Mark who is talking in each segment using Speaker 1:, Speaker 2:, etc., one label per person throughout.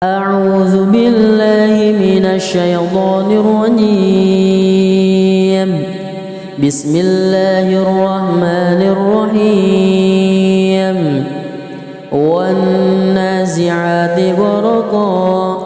Speaker 1: أعوذ بالله من الشيطان الرجيم. بسم الله الرحمن الرحيم. والنازعات غرقا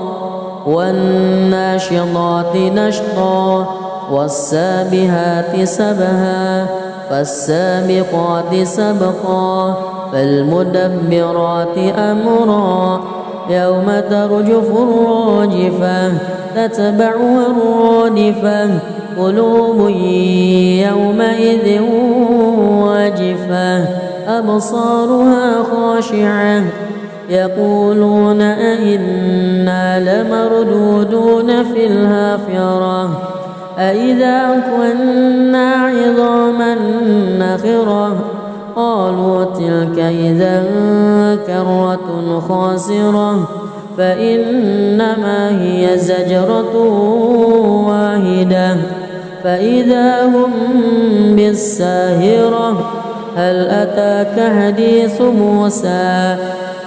Speaker 1: والناشطات نشطا والسابحات سبها فالسابقات سبقا فالمدبرات أمرا يوم ترجف الراجفة تتبعها الرادفة قلوب يومئذ واجفة أبصارها خاشعة يقولون أئنا لمردودون في الحافرة أئذا كنا عظاما نخرة قالوا تلك إذا كرة خاسرة فإنما هي زجرة واحدة فإذا هم بالساهرة هل أتاك حديث موسى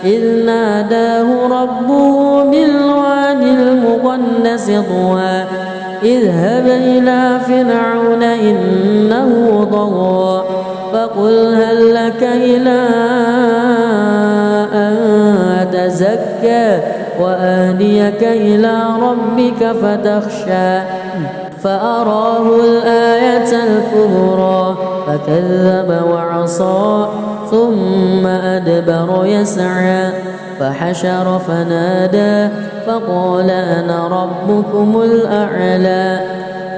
Speaker 1: إذ ناداه ربه بالوادي المقدس طوى اذهب إلى فرعون إنه طغى فقل هل لك إلى أن تزكى وأهديك إلى ربك فتخشى فأراه الآية الكبرى فكذب وعصى ثم أدبر يسعى فحشر فنادى فقال أنا ربكم الأعلى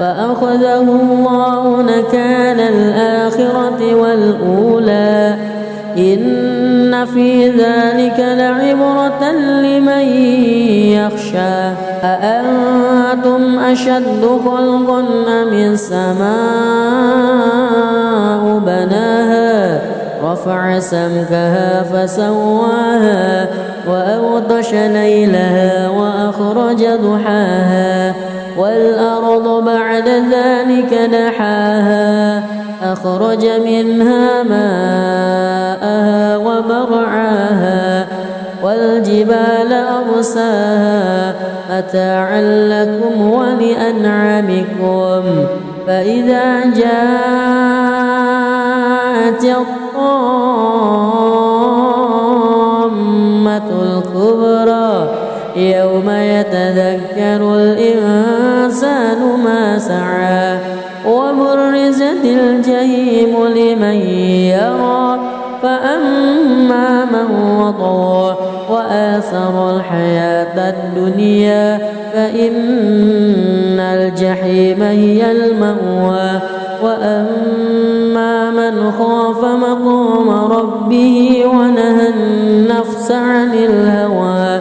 Speaker 1: فأخذه الله نكال الآخرة والأولى إن في ذلك لعبرة لمن يخشى أأنتم أشد خلقا أم السماء بناها رفع سمكها فسواها وأغطش ليلها وأخرج ضحاها والأرض بعد ذلك دحاها أخرج منها ماءها ومرعاها والجبال أرساها متاعا لكم ولأنعامكم فإذا جاءت الطامة الكبرى يوم يتذكر الإنسان ما سعى وبرزت الجحيم لمن يرى فأما من وطغى وآثر الحياة الدنيا فإن الجحيم هي المأوى وأما من خاف مقام ربه ونهى النفس عن الهوى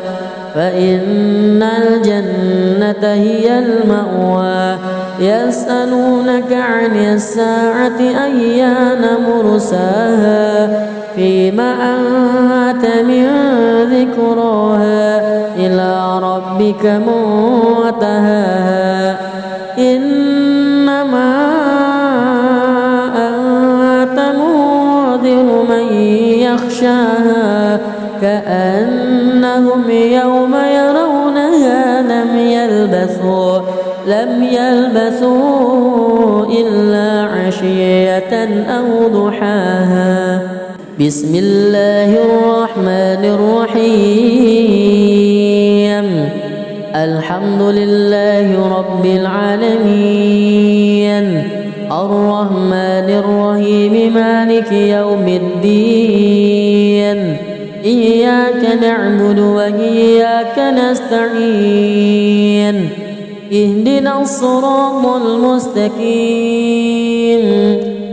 Speaker 1: فإن الجنة هي المأوى يسألونك عن الساعة أيان مرساها فيما أنت من ذكراها إلى ربك منتهاها إنما أنت منذر من يخشاها كأنهم يوم يرونها لم يلبثوا إلا عشية أو ضحاها بسم الله الرحمن الرحيم الحمد لله رب العالمين الرحمن الرحيم مالك يوم الدين إياك نعبد وإياك نستعين اهدنا الصراط المستقيم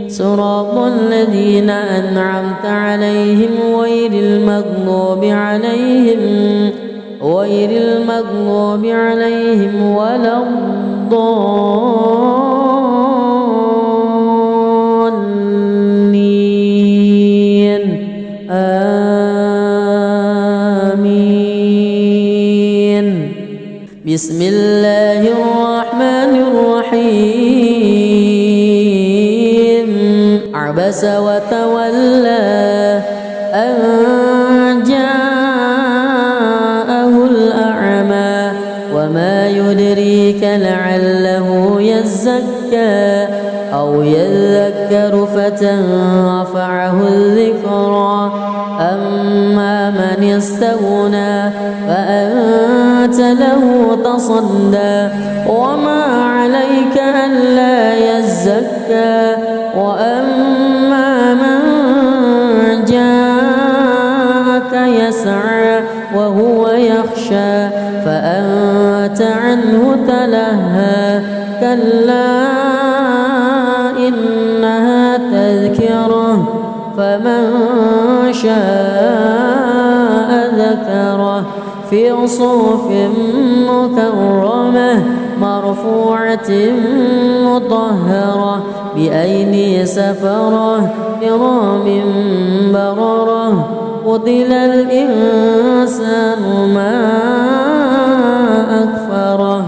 Speaker 1: صراط الذين أنعمت عليهم غير المغضوب عليهم ولا الضالين آمين بسم الله الرحمن الرحيم عبس وتولى أن جاءه الأعمى وما يدريك لعله يزكى أو يذكر فتنفعه الذكرى أما من استغنى فأنت له تصدى وما عليك ألا يزكى وأما من جاءك يسعى وهو يخشى فأنت عنه تلهى كلا إنها تذكرة فمن شاء ذكره في صحف مكرمة مرفوعة مطهرة بأيدي سفرة كرام بررة قتل الإنسان ما أكفره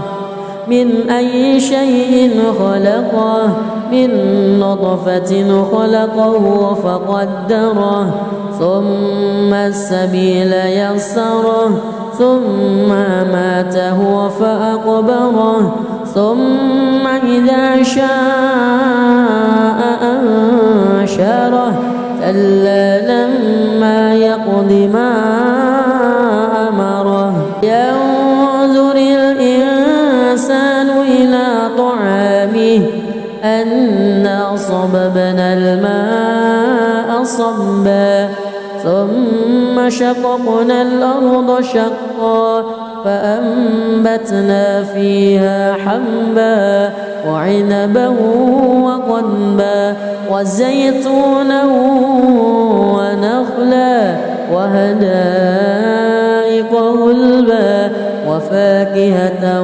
Speaker 1: من أي شيء خلقه من نطفة خلقه فقدره ثم السبيل يسره ثم ماته فأقبره ثم إذا شاء أنشره كلا لما يقض ما أمره ينظر الإنسان إلى طعامه أنا صببنا الماء صبا ثم شققنا الأرض شقا فأنبتنا فيها حبا وعنبا وقضبا وزيتونا ونخلا وحدائق غلبا وفاكهة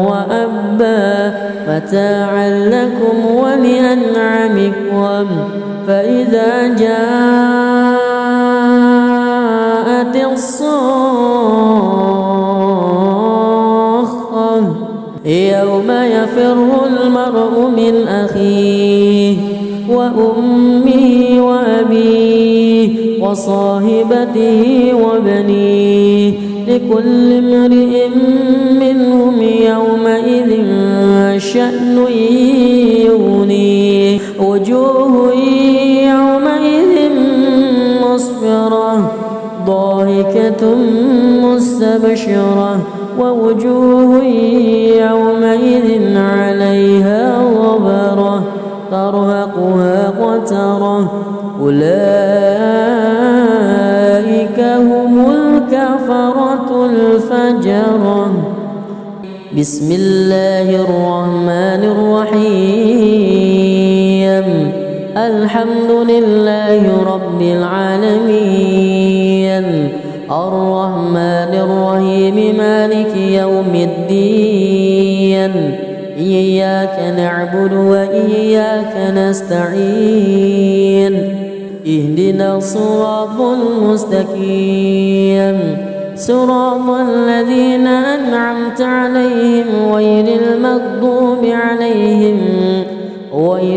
Speaker 1: وأبا متاعا لكم ولأنعامكم فإذا جاءت الصاخة يوم يفر المرء من أخيه وأمه وأبيه وصاحبته وبنيه لكل امرئ منهم يومئذ شأن يغنيه وجوه يومئذ مسفرة ضاحكة مستبشرة ووجوه يومئذ عليها غبرة ترهقها قترة أولئك هم الكفرة الفجرة بسم الله الرحمن الرحيم الحمد لله رب العالمين الرحمن الرحيم مالك يوم الدين إياك نعبد وإياك نستعين اهدنا الصراط المستقيم صراط الذين أنعمت عليهم غير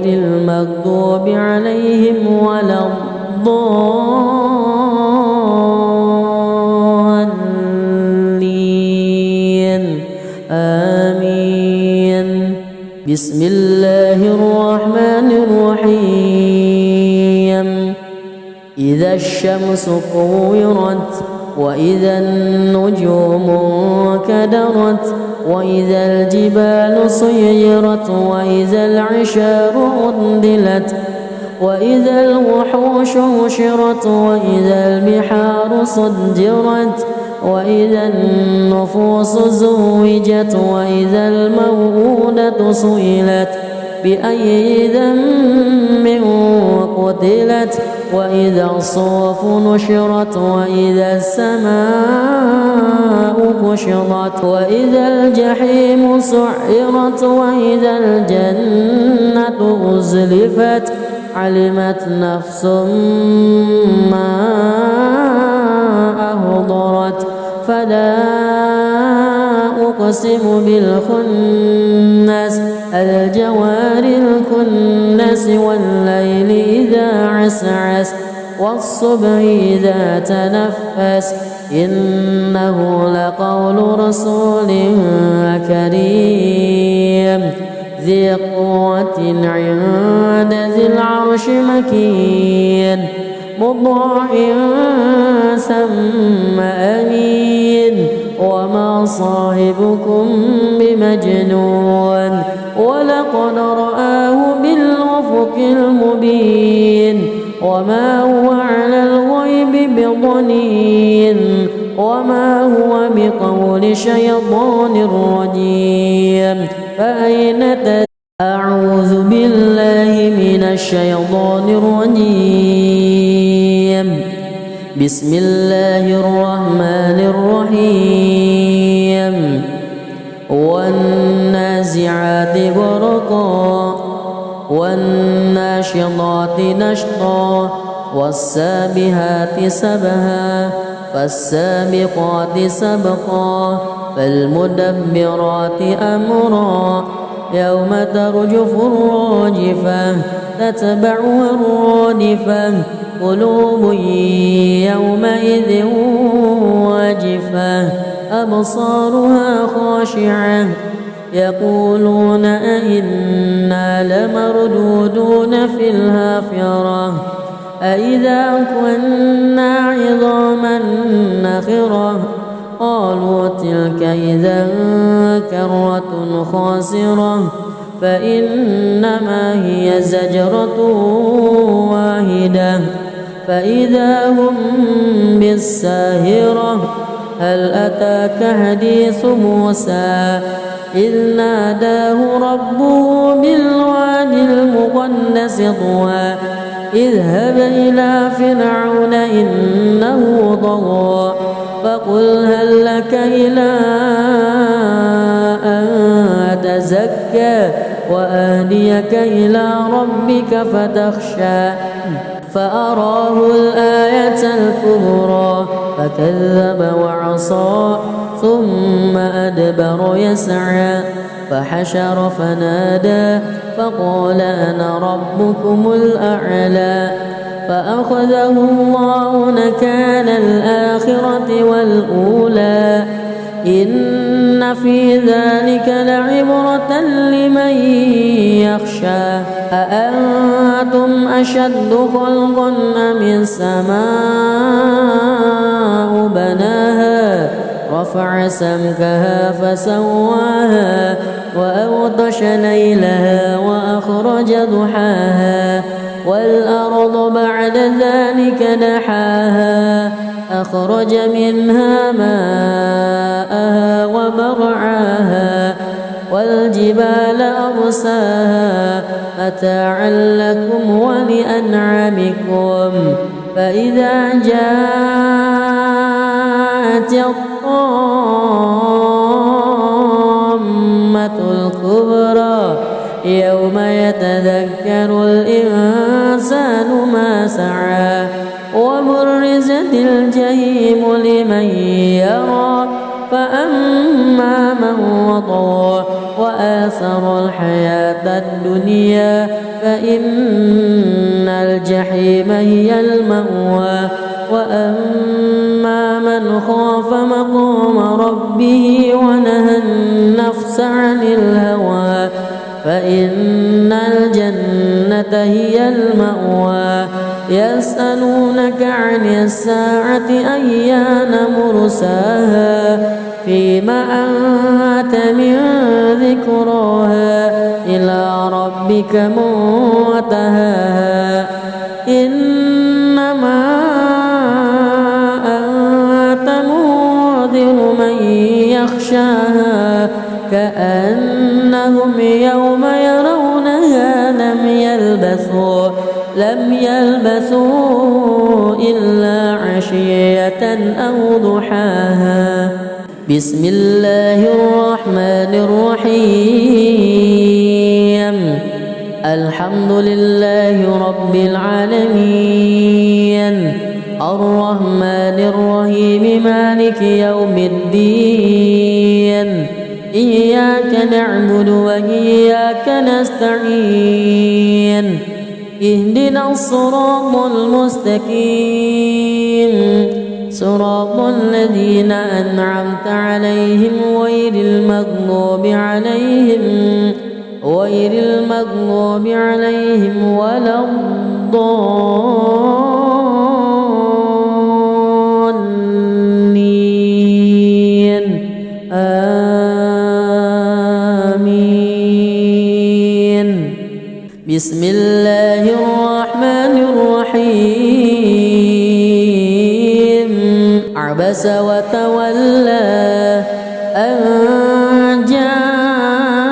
Speaker 1: المغضوب عليهم ولا الضالين آمين بسم الله الرحمن الرحيم إذا الشمس كورت وإذا النجوم انكدرت وإذا الجبال سيرت وإذا العشار عطلت وإذا الوحوش حشرت وإذا البحار سجرت وإذا النفوس زوجت وإذا الموءودة سئلت بأي ذنب قتلت وإذا الصحف نشرت وإذا السماء كشطت وإذا الجحيم سعرت وإذا الجنة أزلفت علمت نفس ما أهضرت فلا أقسم بالخنس الجوار الكنس والليل إذا عسعس والصبح إذا تنفس إنه لقول رسول كريم ذي قوة عند ذي العرش مكين مطاع ثم أمين وما صاحبكم بمجنون ولقد رآه بالأفق المبين وما هو على الغيب بضنين وما هو بقول شيطان رجيم فأين أعوذ بالله من الشيطان الرجيم بسم الله الرحمن الرحيم والنازعات غرقا والناشطات نشطا والسابحات سبها فالسابقات سبقا فالمدبرات أمرا يوم ترجف الراجفة تتبعها الرادفة قلوب يومئذ واجفة أبصارها خاشعة يقولون أئنا لمردودون في الحافرة أئذا كنا عظاما نخرة قالوا تلك إذا كرة خاسرة فإنما هي زجرة واحدة فإذا هم بالساهرة هل أتاك حديث موسى إذ ناداه ربه بالوادي المقدس طوى اذهب إلى فرعون إنه طغى فقل هل لك إلى أن تزكى وأهديك إلى ربك فتخشى فأراه الآية الكبرى فكذب وعصى ثم أدبر يسعى فحشر فنادى فقال أنا ربكم الأعلى فأخذه الله نكال الآخرة والأولى إن في ذلك لعبرة لمن يخشى أأنتم أشد خلقا أم السماء بناها رفع سمكها فسواها وأغطش ليلها وأخرج ضحاها والأرض بعد ذلك دحاها أخرج منها ماءها ومرعاها والجبال أرساها متاعا لكم ولأنعامكم فإذا جاءت الطامة الكبرى يوم يتذكر الإنسان ما سعى وبرزت الجحيم لمن يرى فأما من وطغى وآثر الحياة الدنيا فإن الجحيم هي المأوى وأما من خاف مقام ربه ونهى النفس عن الهوى فإن الجنة هي المأوى يسألونك عن الساعة أيان مرساها فيما أنت من ذكراها إلى ربك منتهاها إنما أنت منذر من يخشاها كأنهم يوم يرونها لم يلبثوا إلا عشية أو ضحاها بسم الله الرحمن الرحيم الحمد لله رب العالمين الرحمن الرحيم مالك يوم الدين إياك نعبد وإياك نستعين اهدنا الصراط المستقيم صراط الذين أنعمت عليهم غير المغضوب عليهم ولا الضالين آمين. بسم الله الرحمن الرحيم. عبس وتولى أن جاءه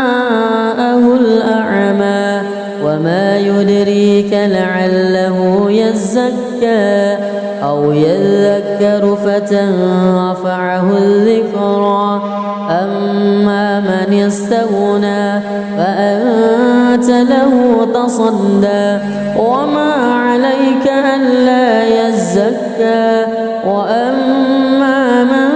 Speaker 1: الأعمى وما يدريك لعله يزكى أو يذكر فتنفعه الذكرى أما من استغنى فأنت له تصدى وما عليك ألا يزكى وأما من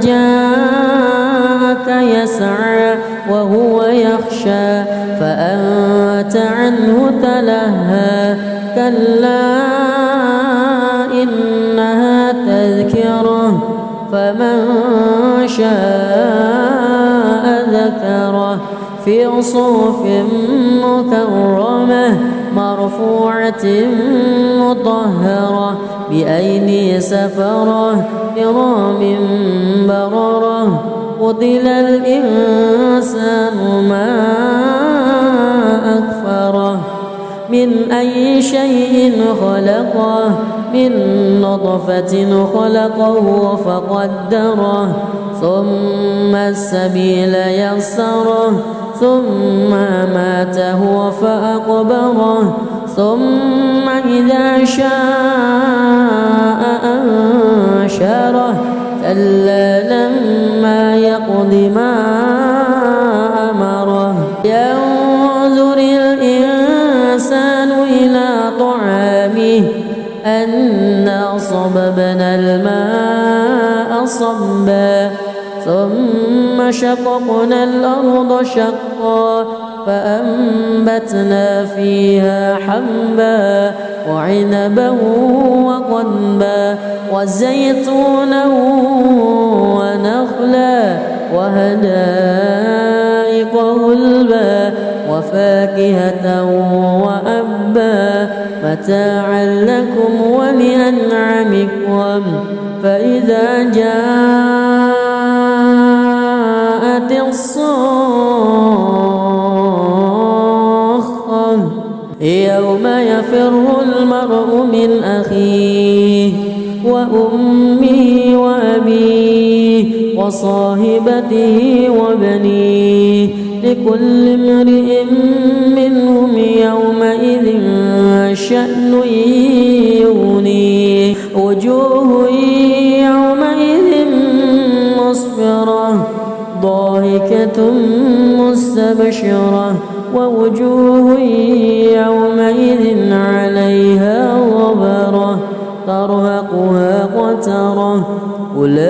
Speaker 1: جاءك يسعى وهو يخشى فأنت عنه تلهى كلا إنها تذكرة فمن شاء ذكره في صحف مكرمة مرفوعة مطهرة بأيدي سفرة كرام بررة. قتل الإنسان ما أكفره من أي شيء خلقه من نطفة خلقه فقدره ثم السبيل يسره ثم ماته فأقبره ثم إذا شاء أنشره كلا لما يقض ما أمره. ينظر الإنسان إلى طعامه أنا صببنا الماء صبا ثم شققنا الأرض شقا فأنبتنا فيها حبا وعنبا وقضبا وزيتونا ونخلا وحدائق غلبا وفاكهة وأبا متاعا لكم ولأنعامكم. فإذا جاءت الصاخة يوم يفر المرء من أخيه وأمه وأبيه وصاحبته وبنيه لكل امرئ منهم يومئذ شأن يغنيه. وجوه يومئذ مسفرة ضاحكة مستبشرة ووجوه يومئذ عليها غبرة ترهقها قترة أولئك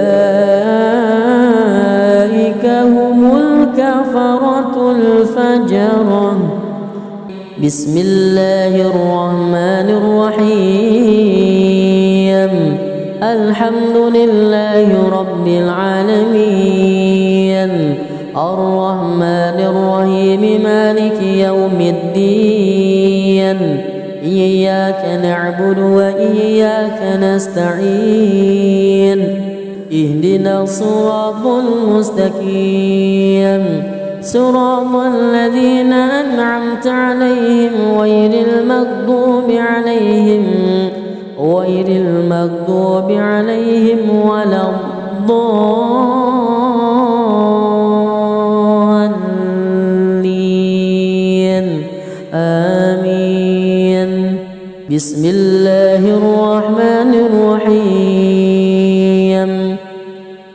Speaker 1: هم الكفرة الفجرة. بسم الله الرحمن الرحيم. الحمد لله رب العالمين الرحمن الرحيم مالك يوم الدين إياك نعبد وإياك نستعين اهدنا الصراط المستقيم صراط الذين أنعمت عليهم غير المغضوب عليهم ولا الضالين آمين. بسم الله الرحمن الرحيم.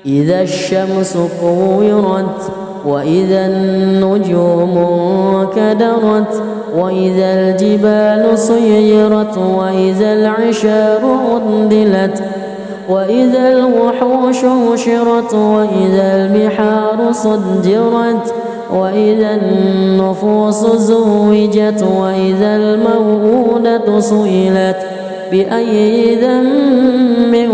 Speaker 1: إذا الشمس كورت وإذا النجوم انكدرت وإذا الجبال سيرت وإذا العشار عطلت وإذا الوحوش حشرت وإذا البحار سجرت وإذا النفوس زوجت وإذا الموءودة سئلت بأي ذنب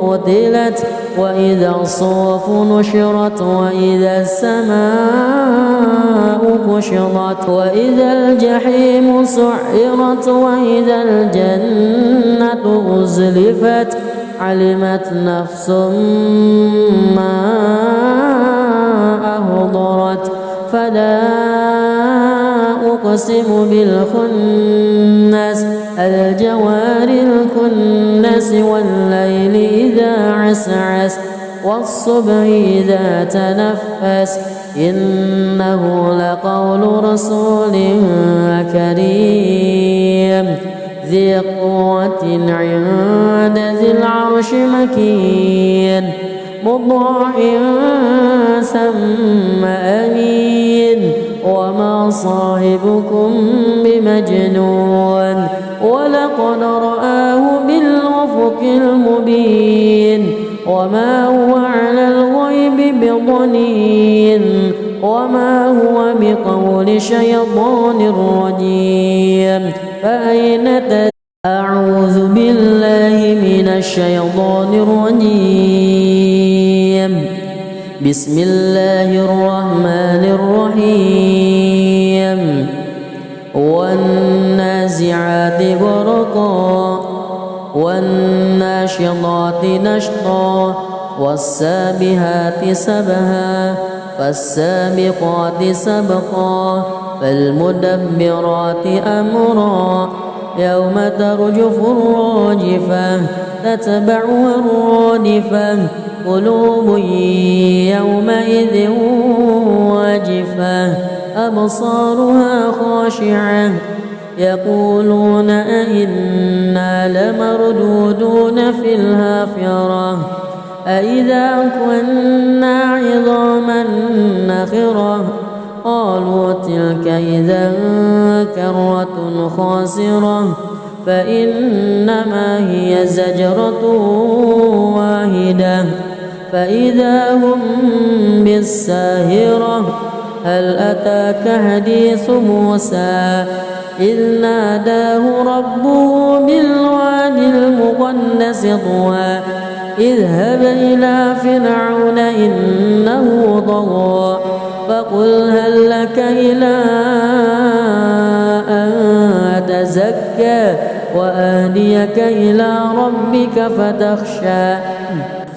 Speaker 1: قتلت وإذا الصحف نشرت وإذا السماء كشطت وإذا الجحيم سعرت وإذا الجنة أزلفت علمت نفس ما أحضرت فلا أقسم بالخنس الجوار الكنس والليل إذا عسعس والصبح إذا تنفس إنه لقول رسول كريم ذي قوة عند ذي العرش مكين مطاع ثم أمين وما صاحبكم بمجنون ولقد رآه بالأفق المبين وما هو على الغيب بضنين وما هو بقول شيطان رجيم فأين أعوذ بالله من الشيطان الرجيم بسم الله الرحمن الرحيم والنازعات غرقا والناشطات نشطا والسابحات سبها فالسابقات سبقا فالمدبرات أمرا يوم ترجف الراجفة تتبعها الرادفة قلوب يومئذ واجفة أبصارها خاشعة يقولون أئنا لمردودون في الحافرة أئذا كنا عظاما نخرة قالوا تلك إذا كرة خاسرة فإنما هي زجرة واحدة فإذا هم بالساهرة هل أتاك حديث موسى إذ ناداه ربه بالوادي المقدس طوى اذهب إلى فرعون إنه طغى فقل هل لك إلى أن تزكى وأهديك إلى ربك فتخشى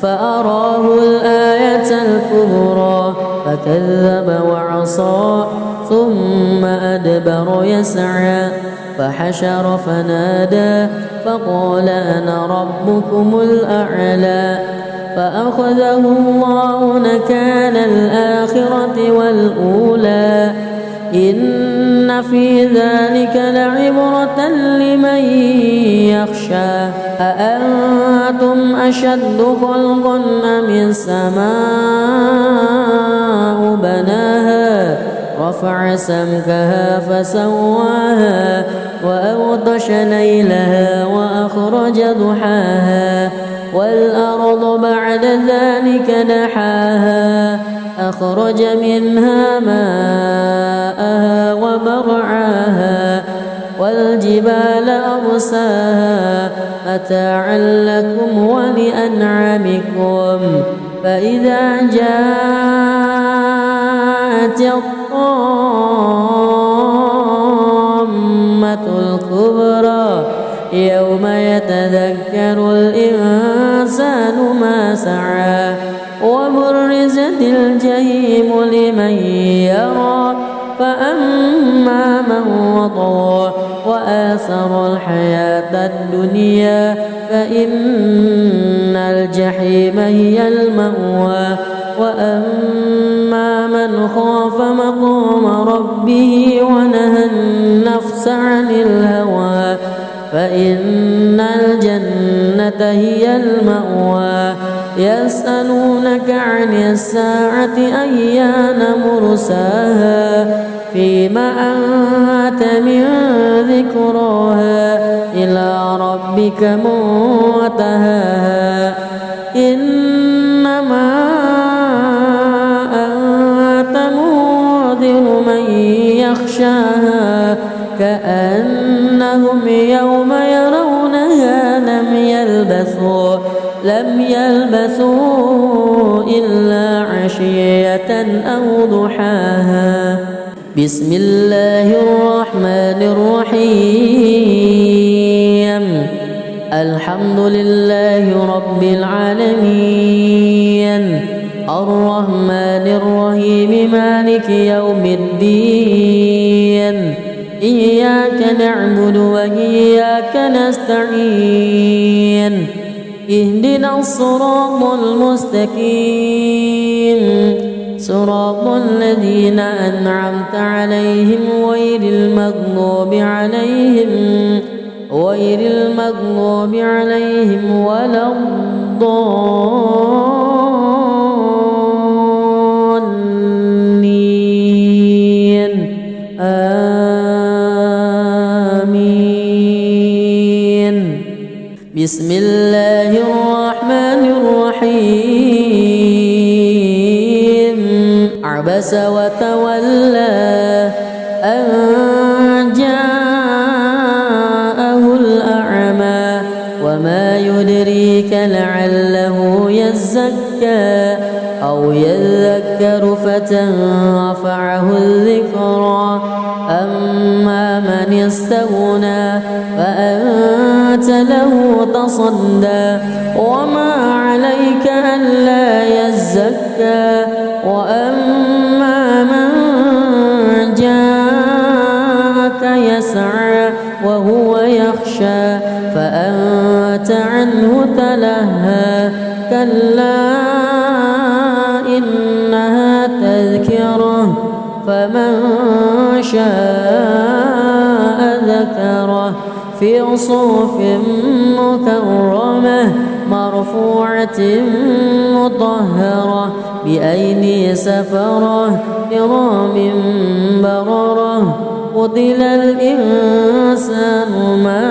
Speaker 1: فأراه الآية الكبرى فكذب وعصى ثم أدبر يسعى فحشر فنادى فقال أنا ربكم الأعلى فأخذه الله نكال الآخرة والأولى إن في ذلك لعبرة لمن يخشى أأنتم أشد خلقا أم السماء بناها رفع سمكها فسواها وأغطش ليلها وأخرج ضحاها والأرض بعد ذلك دحاها أخرج منها ماءها ومرعاها والجبال أرساها متاعا لكم ولأنعامكم فإذا جاءت الطامة الكبرى يوم يتذكر الإنسان ما سعى وبرزت الجحيم لمن يرى فأما من وطغى وآثر الحياة الدنيا فإن الجحيم هي المأوى وأما من خاف مقام ربه ونهى النفس عن الهوى فإن الجنة هي المأوى يسألونك عن الساعة أيان مرساها فيما أنت من ذكراها إلى ربك منتهاها إنما أنت يغشاها كأنهم يوم يرونها لم يلبثوا إلا عشية أو ضحاها. بسم الله الرحمن الرحيم. الحمد لله رب العالمين الرحمن الرحيم مالك يوم الدين إياك نعبد وإياك نستعين اهدنا الصراط المستقيم صراط الذين أنعمت عليهم غير المغضوب عليهم ولا الضالين آمين. بسم الله الرحمن الرحيم. عبس وتولى أن جاءه الأعمى وما يدريك لعله يزكى أو يذكر فتنفعه الذكرى أما من استغنى فأنت له تصدى وما عليك ألا يزكى وأما من جاءك يسعى وهو يخشى فأنت عنه تلهى كلا إنها تذكرة فمن شاء ذكره في صحف مكرمة مرفوعة مطهرة بأيدي سفرة كرام بررة. قتل الإنسان ما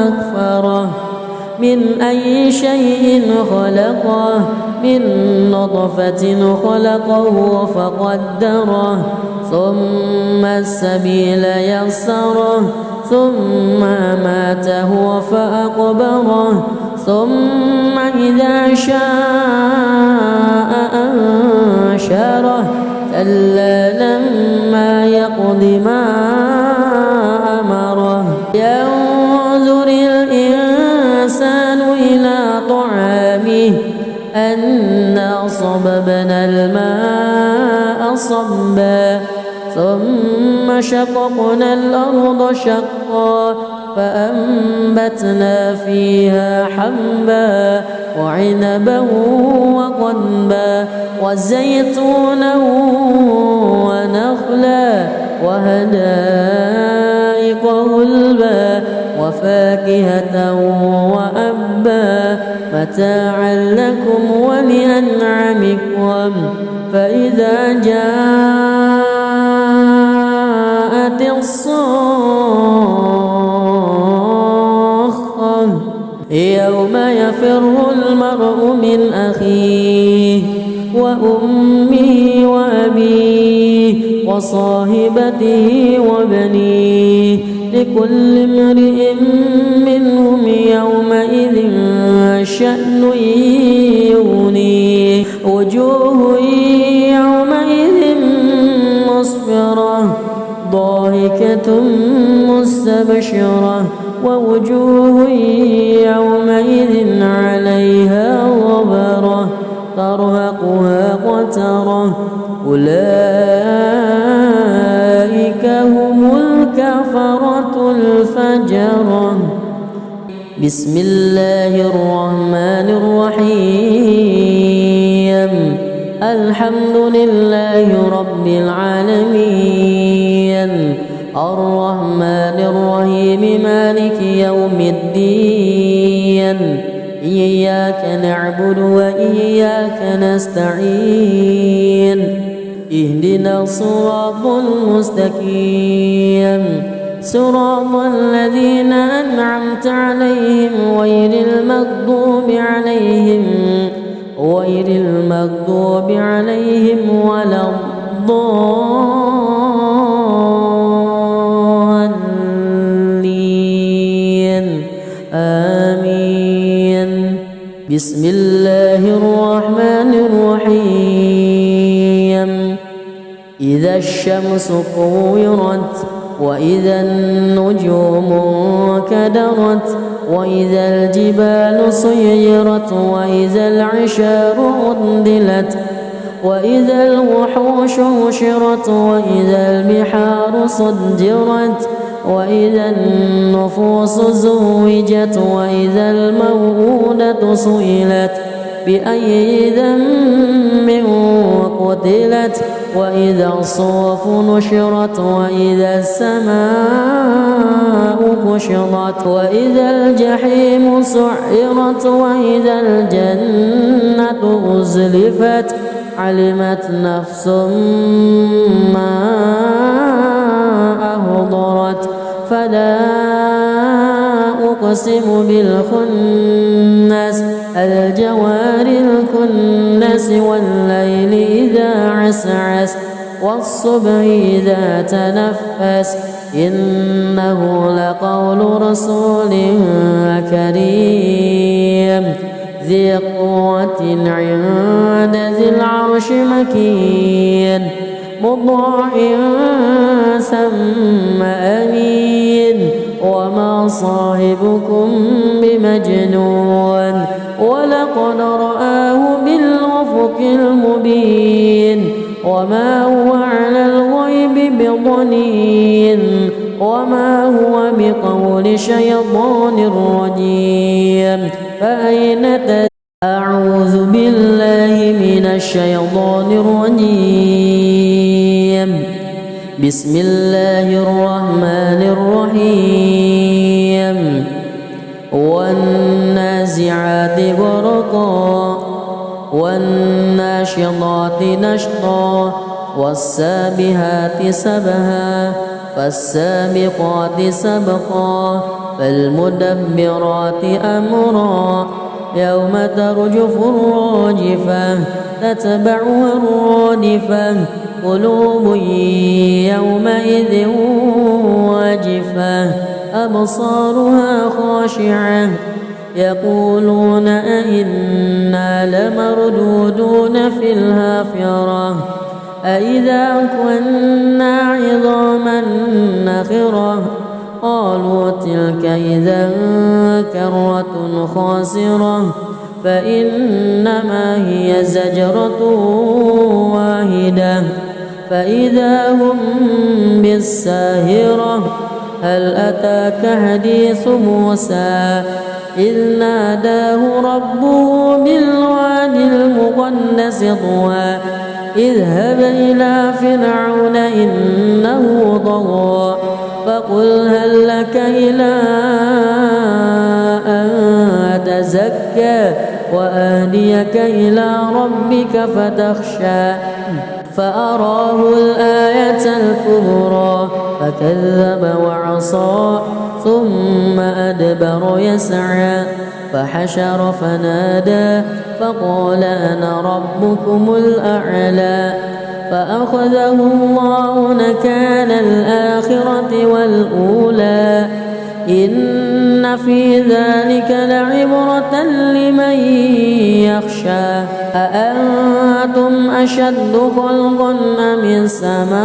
Speaker 1: أكفره من أي شيء خلقه من نطفة خلقه فقدره ثم السبيل يسره ثم ماته فأقبره ثم إذا شاء أنشره كلا لما يقض ما أمره. ينظر الإنسان إلى طعامه أنا صببنا الماء صبا ثم شققنا الأرض شقا فأنبتنا فيها حبا وعنبا وقضبا وزيتونا ونخلا وحدائق غلبا وفاكهة وأبا متاعا لكم ولأنعامكم. فإذا جاءت الصاخة يوم يفر المرء من أخيه وأمه وأبيه وصاحبته وبنيه لكل امرئ منهم يومئذ شأن يغنيه. وجوه يومئذ مسفرة ضاحكة مستبشرة ووجوه يومئذ عليها غبرة ترهقها قترة أولئك هم الكفرة الفجرة. بسم الله الرحمن الرحيم. الحمد لله رب العالمين الرحمن الرحيم مالك يوم الدين إياك نعبد وإياك نستعين اهدنا الصراط المستقيم صراط الذين أنعمت عليهم غير المغضوب عليهم ولا الضالين بسم الله الرحمن الرحيم إذا الشمس كورت وإذا النجوم انكدرت وإذا الجبال سيرت وإذا العشار عطلت وإذا الوحوش حشرت وإذا البحار سجرت وإذا النفوس زوجت وإذا الموءودة سئلت بأي ذنب قتلت وإذا الصحف نشرت وإذا السماء كشطت وإذا الجحيم سعرت وإذا الجنة أزلفت علمت نفس ما أهضرت فلا أقسم بالخنس الجوار الكنس والليل إذا عسعس والصبح إذا تنفس إنه لقول رسول كريم ذي قوة عند ذي العرش مكين مطاع ثم أمين وما صاحبكم بمجنون ولقد رآه بالأفق المبين وما هو على الغيب بضنين وما هو بقول شيطان رجيم فأين أعوذ بالله من الشيطان الرجيم بسم الله الرحمن الرحيم والنازعات غرقا والناشطات نشطا والسابحات سبها فالسابقات سبقا فالمدبرات أمرا يوم ترجف الراجفة تتبعها الرادفة قلوب يومئذ واجفة أبصارها خاشعة يقولون أئنا لمردودون في الحافرة أئذا كنا عظاما نخرة قالوا تلك إذا كرة خاسرة فإنما هي زجرة واحدة فإذا هم بالساهرة هل أتاك حديث موسى إذ ناداه ربه بالواد المقدس طوى اذهب إلى فرعون إنه طغى فقل هل لك إلى أن تزكى وأهديك إلى ربك فتخشى فأراه الآية الكبرى فكذب وعصى ثم أدبر يسعى فحشر فنادى فقال أنا ربكم الأعلى فأخذه الله نكال الآخرة والأولى إن في ذلك لعبرة لمن يخشى أأنتم أشد خلقا أم السماء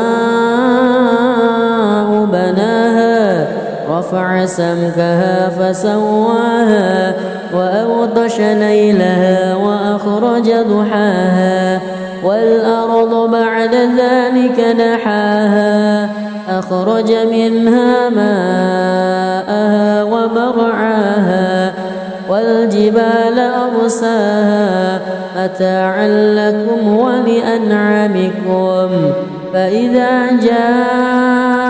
Speaker 1: بناها رفع سمكها فسواها وأغطش ليلها وأخرج ضحاها والأرض بعد ذلك دحاها أخرج منها ماءها ومرعاها والجبال أرساها متاعا لكم ولأنعامكم فإذا جاءت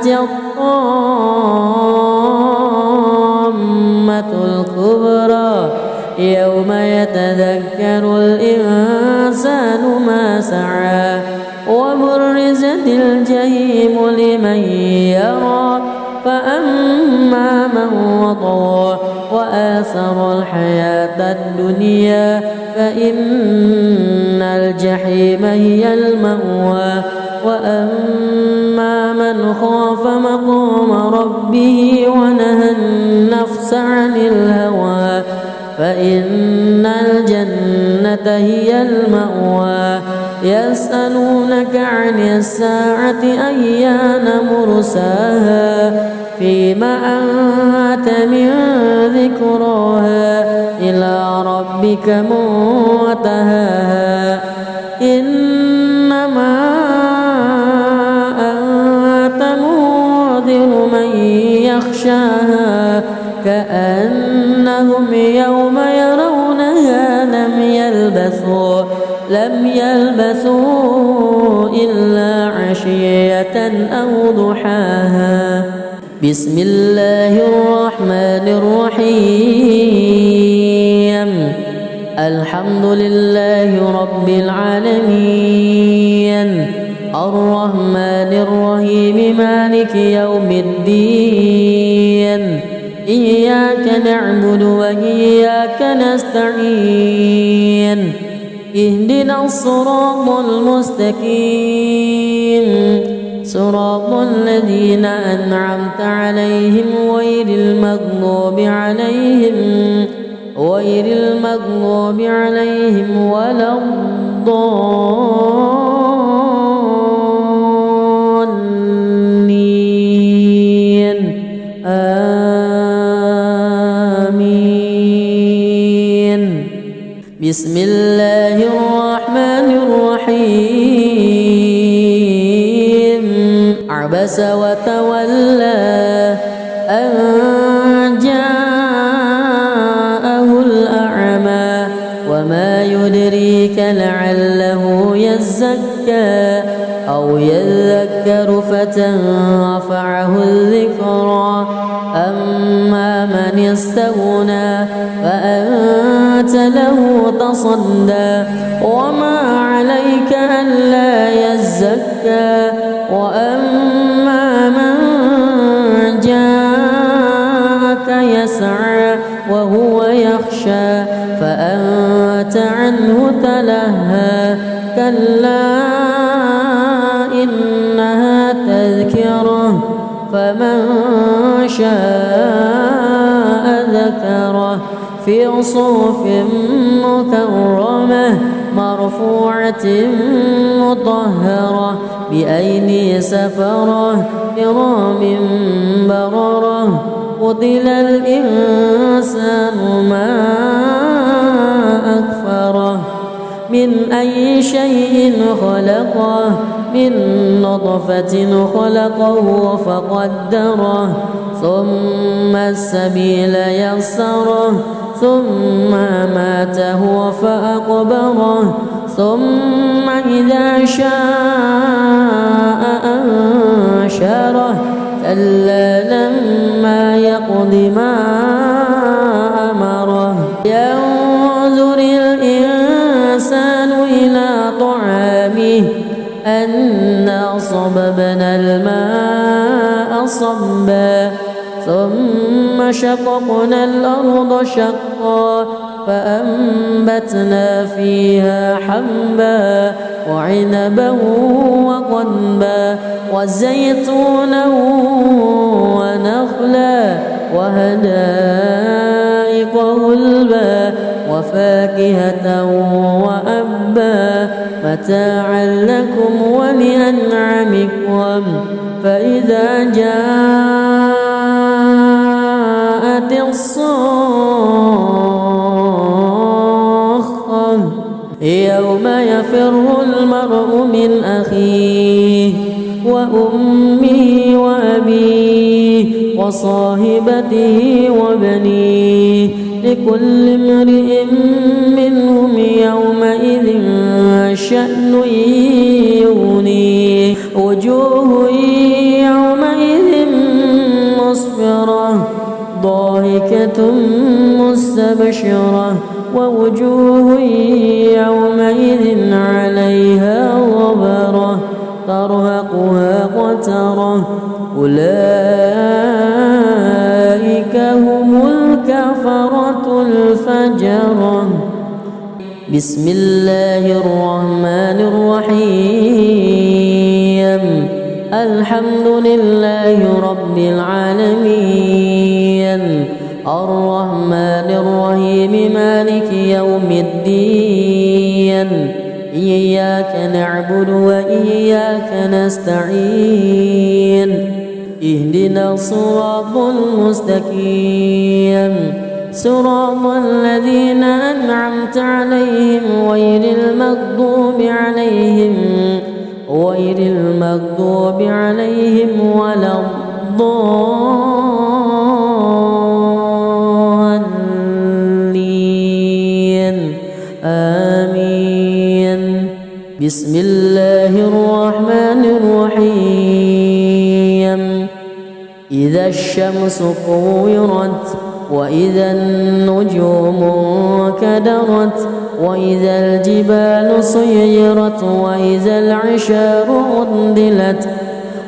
Speaker 1: الطامة الكبرى يوم يتذكر الإنسان ما سعى وبرزت الجحيم لمن يرى فأما من وطغى وآثر الحياة الدنيا فإن الجحيم هي المأوى وأما من خاف مقام ربه ونهى النفس عن الهوى فإن الجنة هي المأوى يسألونك عن الساعة أيان مرساها فيم أنت من ذكراها إلى ربك منتهاها إنما أنت منذر من يخشاها كأنهم يوم يرونها لم يلبثوا إلا عشية أو ضحاها. بسم الله الرحمن الرحيم. الحمد لله رب العالمين الرحمن الرحيم مالك يوم الدين إياك نعبد وإياك نستعين اهدنا الصراط المستقيم صراط الذين أنعمت عليهم غير المغضوب عليهم ولا الضالين آمين. بسم الله الرحمن الرحيم. عبس وتولى أن جاءه الأعمى وما يدريك لعله يزكى أو يذكر فتنفعه الذكرى أما من استغنى فأنت له تصدى وما عليك ألا يزكى وأما من جاءك يسعى وهو يخشى فأنت عنه تلهى كلا إنها تذكرة فمن شاء ذكره في صحف مكرمة مرفوعة مطهرة بأيدي سفرة كرام بررة قتل الإنسان ما أكفره من أي شيء خلقه من نطفة خلقه فقدره ثم السبيل يسره ثم ماته فأقبره ثم إذا شاء أنشره كلا لما يقض ما أمره ينظر الإنسان إلى طعامه أنا صببنا الماء صبا ثم شققنا الأرض شقا فأنبتنا فيها حبا وعنبا وقضبا وزيتونا ونخلا وحدائق غلبا وفاكهة وأبا متاعا لكم ولأنعامكم فإذا جاءت الصاخة يوم يفر المرء من أخيه وأمه وأبيه وصاحبته وبنيه لكل امرئ منهم يومئذ شأن يغنيه وجوه يومئذ مسفرة ضاحكة مستبشرة ووجوه يومئذ عليها غبرة ترهقها قترة أولئك هم الكفرة الفجرة. بسم الله الرحمن الرحيم. الحمد لله رب العالمين الرحمن الرحيم إياك نعبد وإياك نستعين اهدنا الصراط المستقيم صراط الذين أنعمت عليهم غير المغضوب عليهم ولا الضالين آمين. بسم الله الرحمن الرحيم. إذا الشمس كورت وإذا النجوم انكدرت وإذا الجبال سيرت وإذا العشار عطلت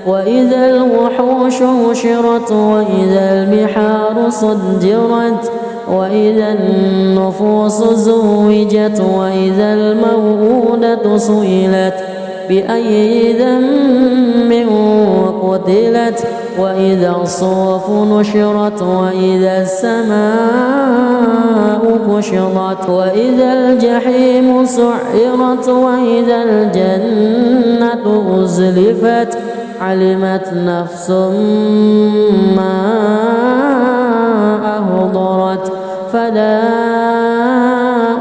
Speaker 1: وإذا الوحوش حشرت وإذا البحار سجرت وإذا النفوس زوجت وإذا الموءودة سئلت بأي ذنب قتلت وإذا الصحف نشرت وإذا السماء كشطت وإذا الجحيم سعرت وإذا الجنة أزلفت علمت نفس ما أحضرت فلا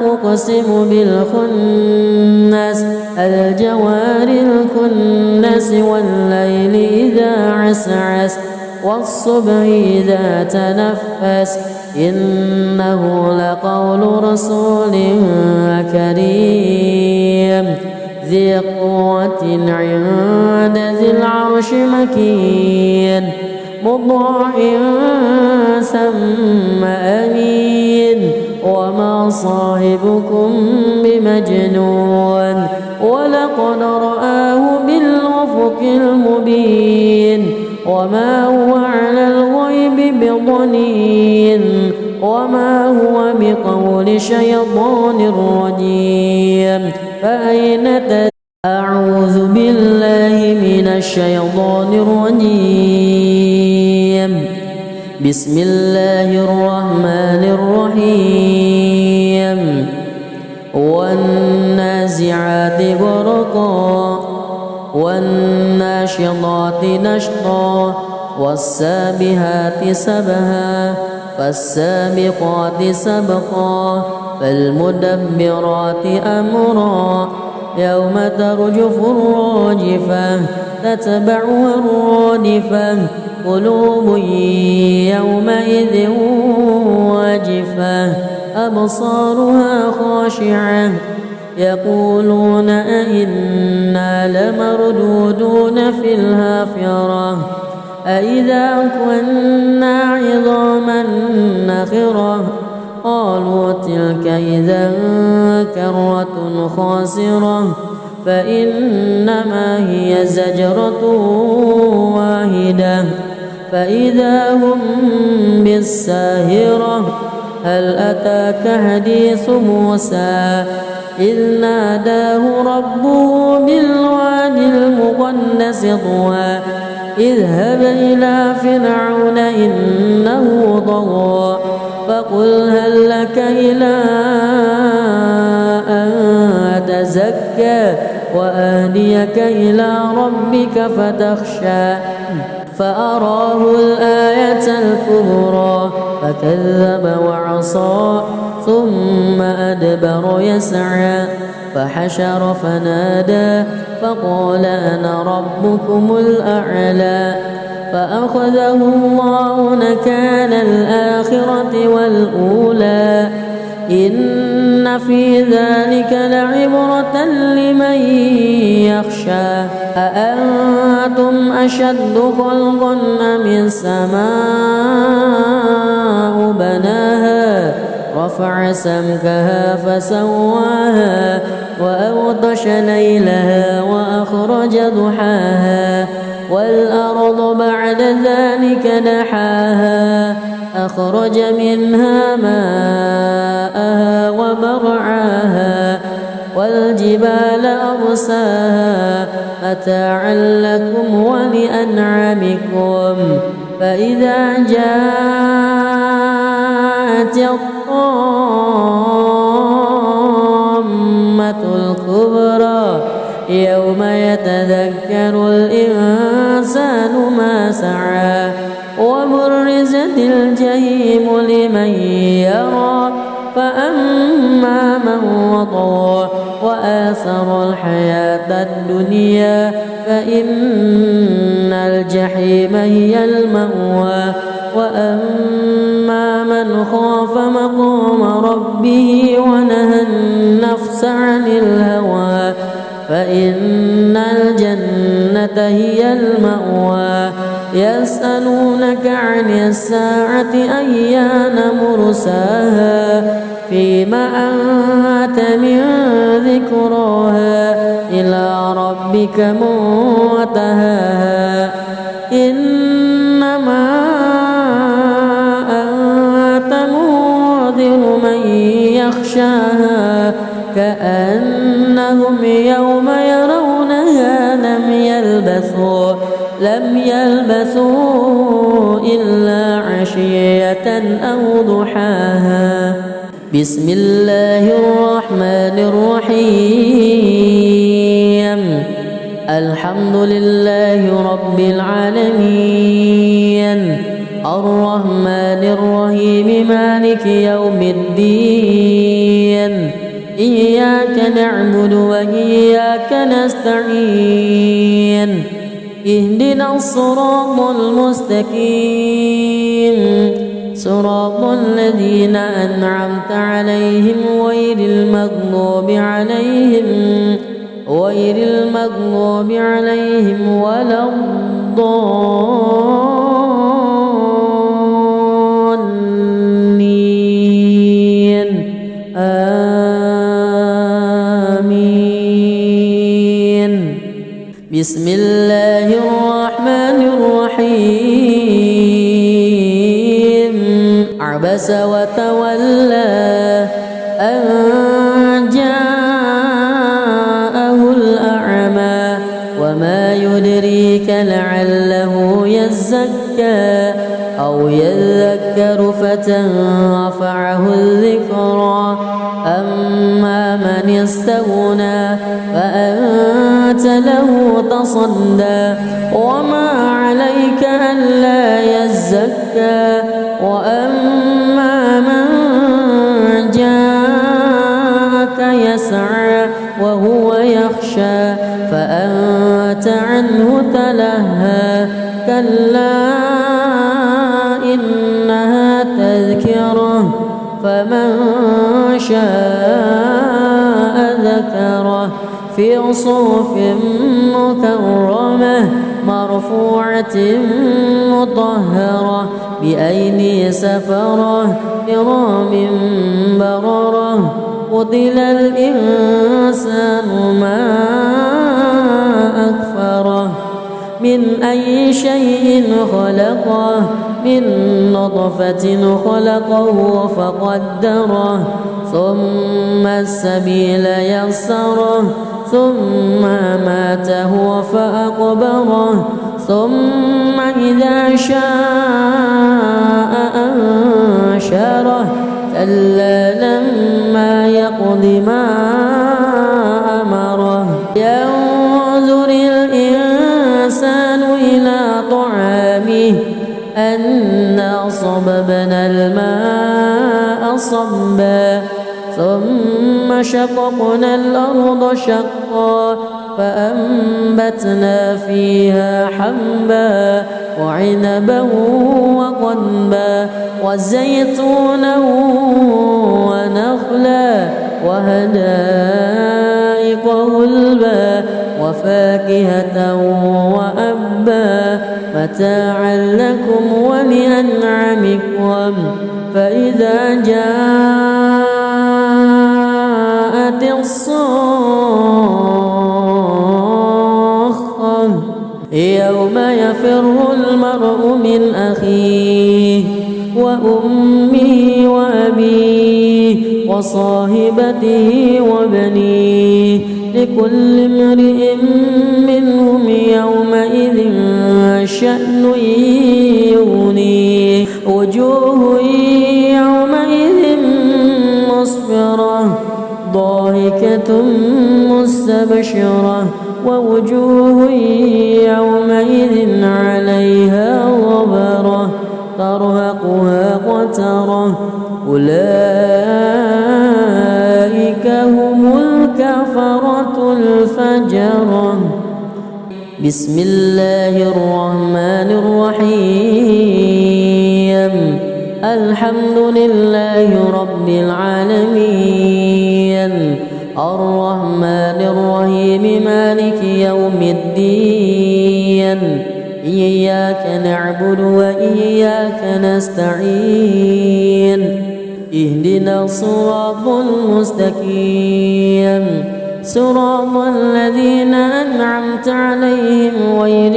Speaker 1: أقسم بالخنس الجوار الكنس والليل إذا عسعس والصبح إذا تنفس إنه لقول رسول كريم ذي قوة عند ذي العرش مكين مطاع ثم أمين وما صاحبكم بمجنون ولقد رآه بالأفق المبين وما هو على الغيب بضنين وما هو بقول شيطان رجيم فأين أعوذ بالله من الشيطان الرجيم. بسم الله الرحمن الرحيم. والنازعات غرقا والناشطات نشطا والسابحات سبها فالسابقات سبقا فالمدبرات أمرا يوم ترجف الراجفة تتبعها الرادفة قلوب يومئذ واجفة أبصارها خاشعة يقولون أئنا لمردودون في الحافرة أئذا كنا عظاما نخرة قالوا تلك إذا كرة خاسرة فإنما هي زجرة واحدة فإذا هم بالساهرة هل أتاك حديث موسى إذ ناداه ربه بالواد المقدس طوى اذهب إلى فرعون إنه طغى فقل هل لك إلى أن تزكى وأهديك إلى ربك فتخشى فأراه الآية الكبرى فكذب وعصى ثم أدبر يسعى فحشر فنادى فقال أنا ربكم الأعلى فأخذه الله نكال الآخرة والأولى إن في ذلك لعبرة لمن يخشى أأنتم أشد خلقا أم السماء بناها رفع سمكها فسواها وأغطش ليلها وأخرج ضحاها والأرض بعد ذلك دحاها أخرج منها ماءها ومرعاها والجبال أرساها متاعا لكم ولأنعامكم فإذا جاءت الطامة الكبرى يوم يتذكر الإنسان ما سعى وبرزت الجحيم لمن يرى فأما من وطغى وآثر الحياة الدنيا فإن الجحيم هي المأوى وأما من خاف مقام ربه ونهى النفس عن الهوى فإن الجنة هي المأوى يسألونك عن الساعة أيان مرساها فيما أنت من ذكراها إلى ربك منتهاها إنما أنت منذر من يخشاها كأنهم يوم يرونها لم يلبثوا إلا عشية أو ضحاها بسم الله الرحمن الرحيم الحمد لله رب العالمين الرحمن الرحيم مالك يوم الدين إياك نعبد وإياك نستعين اهدنا الصراط المستقيم صراط الذين أنعمت عليهم غير المغضوب عليهم ولا الضالين آمين بسم الله الرحمن الرحيم عبس وتولى أن جاءه الأعمى وما يدريك لعله يزكى أو يذكر فتنفعه الذكرى أما من استغنى فأنت له تصدى وما عليك ألا يزكى وأما من جاءك يسعى وهو يخشى فأنت عنه تلهى كلا إنها تذكرة فمن شاء ذكره في صحف مكرمة مرفوعة مطهرة بأيدي سفرة كرام بررة قتل الإنسان ما أكفره من أي شيء خلقه من نطفة خلقه فقدره ثم السبيل يسره ثم ماته فأقبره ثم إذا شاء أنشره كلا لما يقض ما أمره ينظر الإنسان إلى طعامه أنا صببنا الماء صبا ثم شققنا الأرض شقا فأنبتنا فيها حبا وعنبا وقضبا وزيتونا ونخلا وحدائق غلبا وفاكهة وأبا متاعا لكم ولأنعامكم فإذا جاءت الصاخة يوم يفر المرء من أخيه وأمه وأبيه وصاحبته وبنيه لكل امرئ منهم يومئذ شأن يغنيه وجوه يومئذ مسفرة ضاحكة مستبشرة ووجوه يومئذ عليها غبرة ترهقها قترة أولئك هم الكفرة الفجرة. بسم الله الرحمن الرحيم. الحمد لله رب العالمين الرحمن الرحيم مالك يوم الدين إياك نعبد وإياك نستعين اهدنا الصراط المستقيم صراط الذين أنعمت عليهم غير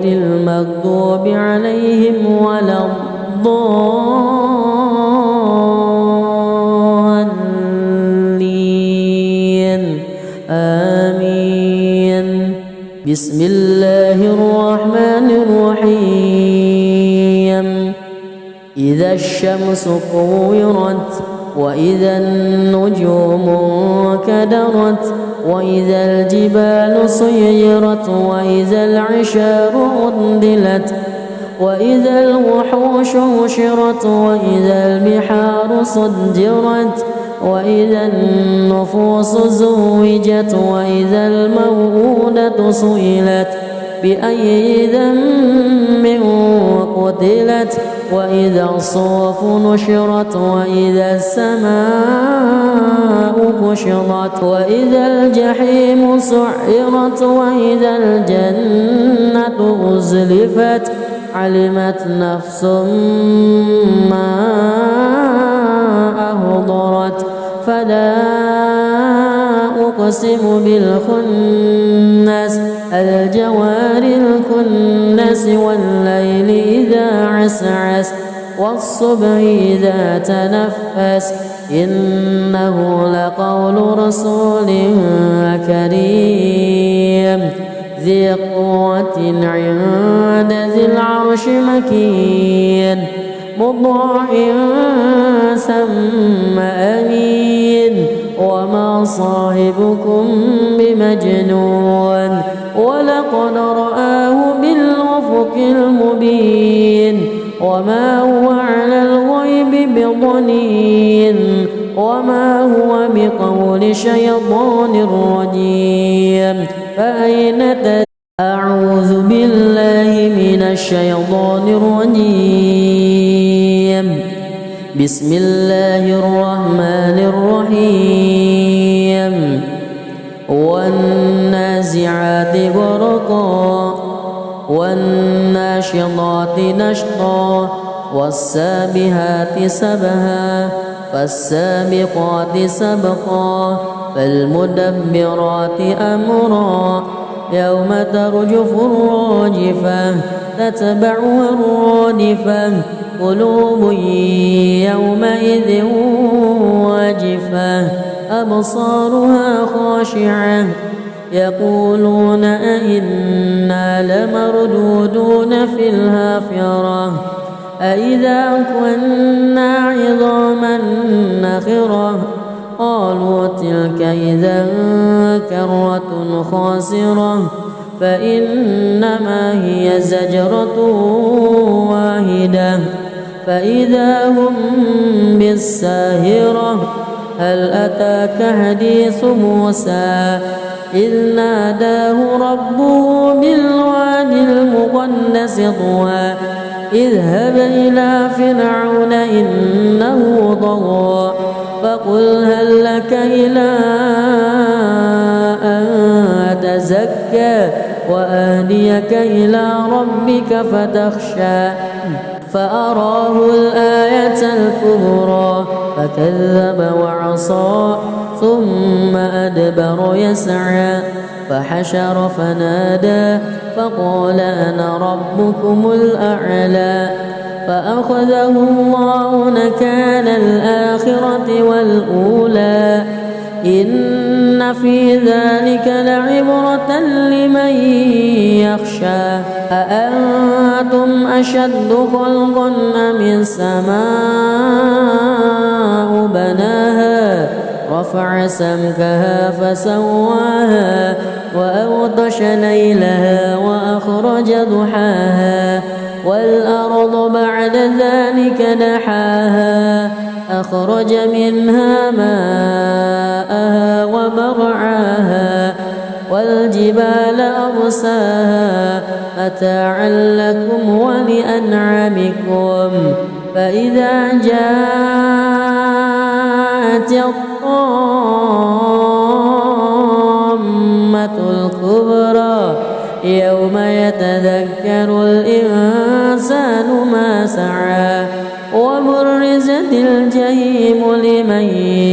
Speaker 1: المغضوب عليهم ولا الضالين آمين. بسم الله الرحمن الرحيم. إذا الشمس كورت وإذا النجوم انكدرت وإذا الجبال سيرت وإذا العشار عطلت وإذا الوحوش حشرت وإذا البحار سجرت وإذا النفوس زوجت وإذا الموءودة سئلت بأي ذنب قتلت وإذا الصحف نشرت وإذا السماء كشطت وإذا الجحيم سعرت وإذا الجنة أزلفت علمت نفس ما أحضرت. فلا أقسم بالخنس الجوار الكنس والليل إذا عسعس والصبح إذا تنفس إنه لقول رسول كريم ذي قوة عند ذي العرش مكين مطاع ثم أمين وما صاحبكم بمجنون ولقد رآه بالأفق المبين وما هو على الغيب بضنين وما هو بقول شيطان رجيم. فأين أعوذ بالله من الشيطان الرجيم. بسم الله الرحمن الرحيم. والنازعات غرقا والناشطات نشطا والسابحات سبها فالسابقات سبقا فالمدبرات أمرا يوم ترجف الراجفة تتبعها الرادفة قلوب يومئذ واجفة أبصارها خاشعة يقولون أئنا لمردودون في الحافرة أئذا كنا عظاما نخرة قالوا تلك إذا كرة خاسرة فإنما هي زجرة واحدة فإذا هم بالساهرة. هل أتاك حديث موسى إذ ناداه ربه بالوادي المقدس طوى اذهب إلى فرعون إنه طغى فقل هل لك إلى أن تزكى وأهديك إلى ربك فتخشى فأراه الآية الكبرى فكذب وعصى ثم أدبر يسعى فحشر فنادى فقال أنا ربكم الأعلى فأخذه الله نكال الآخرة والأولى إن في ذلك لعبرة لمن يخشى أأنتم أشد خلقا أم السماء بناها رفع سمكها فسواها وأغطش ليلها وأخرج ضحاها والأرض بعد ذلك دحاها أخرج منها ماءها ومرعاها والجبال أرساها متاعا لكم ولأنعامكم فإذا جاءت الطامة الكبرى يوم يتذكر الإنسان ما سعى وبرزت الجحيم لمن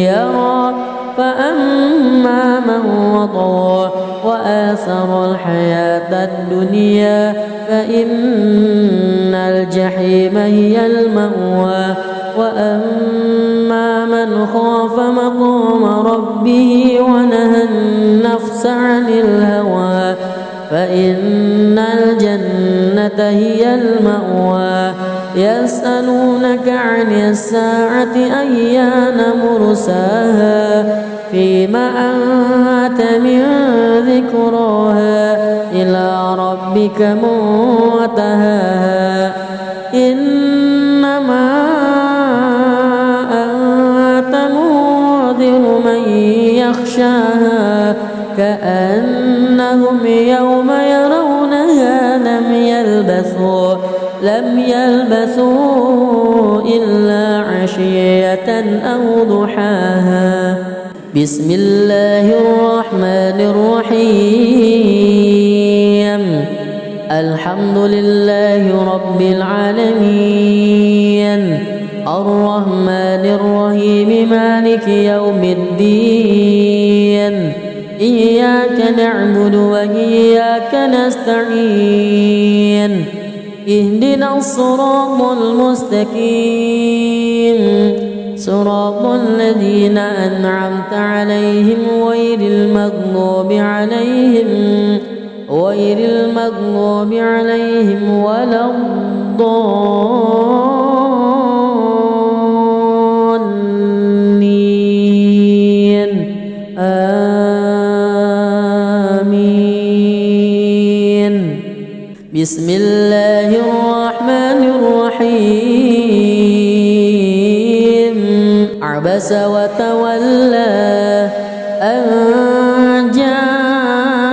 Speaker 1: يرى فأما من وطغى وآثر الحياة الدنيا فإن الجحيم هي المأوى وأما من خاف مقام ربه ونهى النفس عن الهوى فإن الجنة هي المأوى يسألونك عن الساعة أيان مرساها فيما أنت من ذكراها إلى ربك منتهاها إنما أنت منذر من يخشاها كأنهم يوم يرونها لم يلبثوا إلا عشية أو ضحاها بسم الله الرحمن الرحيم الحمد لله رب العالمين الرحمن الرحيم مالك يوم الدين إياك نعبد وإياك نستعين اهدنا الصراط المستقيم صراط الذين أنعمت عليهم غير المغضوب عليهم ولا الضالين آمين بسم الله الرحمن الرحيم عبس وتولى أن جاءه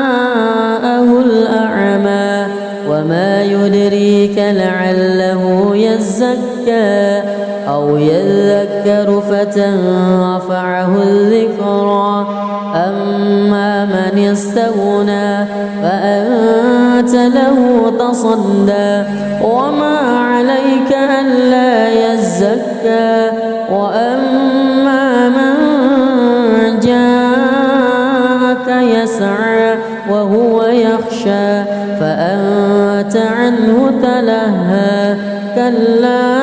Speaker 1: الأعمى وما يدريك لعله يزكى أو يذكر فتنفعه الذكرى أما من استغنى فأنت له تصدى وما عليك ألا يزكى وأما من جاءك يسعى وهو يخشى فأنت عنه تلهى كلا